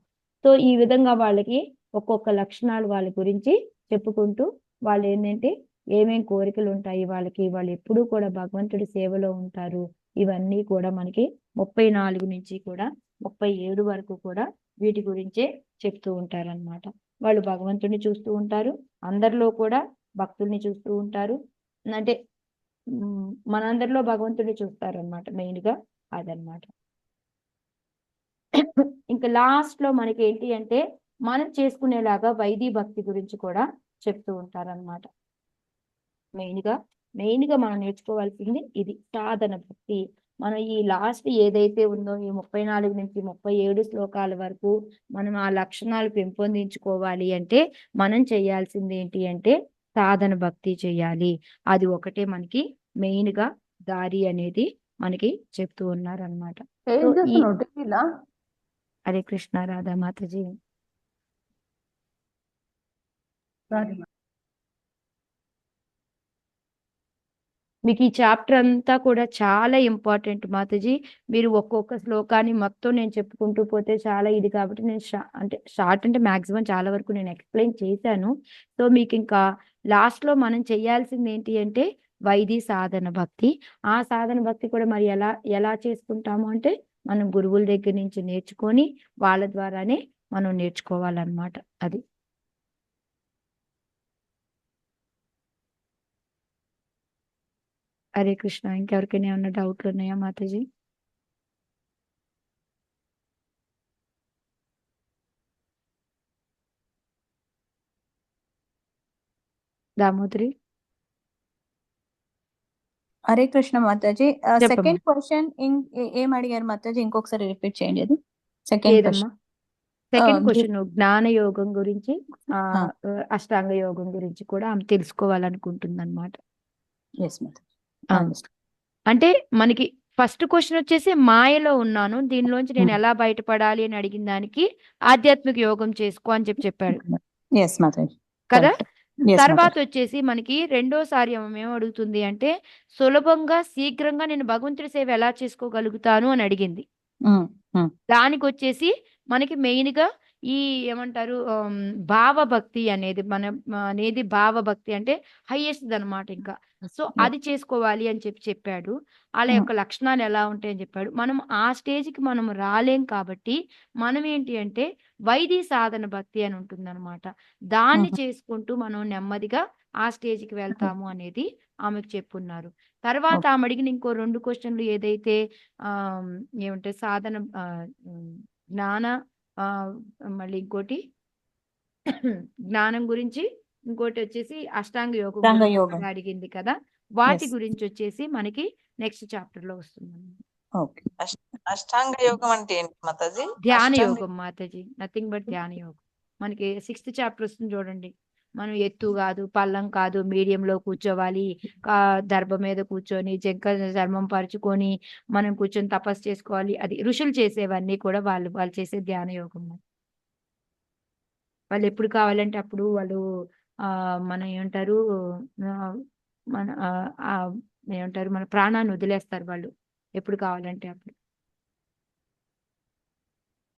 సో ఈ విధంగా వాళ్ళకి ఒక్కొక్క లక్షణాలు వాళ్ళ గురించి చెప్పుకుంటూ వాళ్ళు ఏంటంటే ఏమేం కోరికలు ఉంటాయి వాళ్ళకి, వాళ్ళు ఎప్పుడూ కూడా భగవంతుడి సేవలో ఉంటారు, ఇవన్నీ కూడా మనకి 34 నుంచి కూడా 37 వరకు కూడా వీటి గురించే చెప్తూ ఉంటారన్నమాట. వాళ్ళు భగవంతుడిని చూస్తూ ఉంటారు, అందరిలో కూడా భక్తుల్ని చూస్తూ ఉంటారు, అంటే మనందరిలో భగవంతుడిని చూస్తారనమాట. మెయిన్గా అదనమాట. ఇంకా లాస్ట్ లో మనకి ఏంటి అంటే మనం చేసుకునేలాగా వైదీ భక్తి గురించి కూడా చెప్తూ ఉంటారనమాట. మెయిన్ గా మనం నేర్చుకోవాల్సింది ఇది సాధన భక్తి. మనం ఈ లాస్ట్ ఏదైతే ఉందో ఈ 34 నుంచి 37 శ్లోకాల వరకు మనం ఆ లక్షణాలు పెంపొందించుకోవాలి అంటే మనం చేయాల్సింది ఏంటి అంటే సాధన భక్తి చేయాలి. అది ఒకటే మనకి మెయిన్ గా దారి అనేది మనకి చెప్తూ ఉన్నారనమాట. హరే కృష్ణ రాధా మాతాజీ. మీకు ఈ చాప్టర్ అంతా కూడా చాలా ఇంపార్టెంట్ మాతాజీ. మీరు ఒక్కొక్క శ్లోకాన్ని మొత్తం నేను చెప్పుకుంటూ పోతే చాలా ఇది, కాబట్టి నేను షార్ట్ అంటే మాక్సిమం చాలా వరకు నేను ఎక్స్ప్లెయిన్ చేశాను. సో మీకు ఇంకా లాస్ట్ లో మనం చేయాల్సింది ఏంటి అంటే వైదీ సాధన భక్తి. ఆ సాధన భక్తి కూడా మరి ఎలా చేసుకుంటాము అంటే మనం గురువుల దగ్గర నుంచి నేర్చుకొని వాళ్ళ ద్వారానే మనం నేర్చుకోవాలన్నమాట. అది హరే కృష్ణ. ఇంకెవరికైనా ఏమన్నా డౌట్లు ఉన్నాయా మాతాజీ? దామోదరి హరే కృష్ణ మాతాజీ. చెప్పమ్మా. సెకండ్ క్వశ్చన్ ఏం అడిగారు మాతాజీ? ఇంకొకసారి రిపీట్ చేయండి. అది సెకండ్ ఏదమ్మా? సెకండ్ క్వశ్చన్ జ్ఞాన యోగం గురించి, అష్టాంగ యోగం గురించి కూడా ఆమె తెలుసుకోవాలనుకుంటుంది అనమాట. అంటే మనకి ఫస్ట్ క్వశ్చన్ వచ్చేసి మాయలో ఉన్నాను, దీనిలోంచి నేను ఎలా బయటపడాలి అని అడిగిన దానికి ఆధ్యాత్మిక యోగం చేసుకో అని చెప్పాడు కదా. తర్వాత వచ్చేసి మనకి రెండోసారి ఏం అడుగుతుంది అంటే సులభంగా శీఘ్రంగా నేను భగవంతుడి సేవ ఎలా చేసుకోగలుగుతాను అని అడిగింది. దానికి వచ్చేసి మనకి మెయిన్ గా ఈ ఏమంటారు భావభక్తి అనేది అనేది భావభక్తి అంటే హైయెస్ట్ అనమాట. ఇంకా సో అది చేసుకోవాలి అని చెప్పాడు. అలా యొక్క లక్షణాలు ఎలా ఉంటాయని చెప్పాడు. మనం ఆ స్టేజ్కి మనం రాలేం కాబట్టి మనం ఏంటి అంటే వైదీ సాధన భక్తి అని ఉంటుందన్నమాట. దాన్ని చేసుకుంటూ మనం నెమ్మదిగా ఆ స్టేజ్కి వెళ్తాము అనేది ఆమెకు చెప్పున్నారు. తర్వాత ఆమె అడిగిన ఇంకో 2 క్వశ్చన్లు ఏదైతే ఏమంటే సాధన జ్ఞాన మళ్ళీ ఇంకోటి జ్ఞానం గురించి, ఇంకోటి వచ్చేసి అష్టాంగ యోగం అడిగింది కదా. వాటి గురించి వచ్చేసి మనకి నెక్స్ట్ చాప్టర్ లో వస్తుంది. అష్టాంగ యోగం అంటే ఏంటి మాతాజీ? ధ్యాన యోగం మాతాజీ, నథింగ్ బట్ ధ్యాన యోగం. మనకి 6th చాప్టర్ వస్తుంది చూడండి. మనం ఎత్తు కాదు, పల్లం కాదు, మీడియంలో కూర్చోవాలి, దర్భ మీద కూర్చొని జంక చర్మం పరుచుకొని మనం కూర్చొని తపస్సు చేసుకోవాలి. అది ఋషులు చేసేవన్నీ కూడా వాళ్ళు చేసే ధ్యాన యోగం. వాళ్ళు ఎప్పుడు కావాలంటే అప్పుడు వాళ్ళు మన ఏమంటారు మన ఏమంటారు మన ప్రాణాన్ని వదిలేస్తారు వాళ్ళు ఎప్పుడు కావాలంటే అప్పుడు.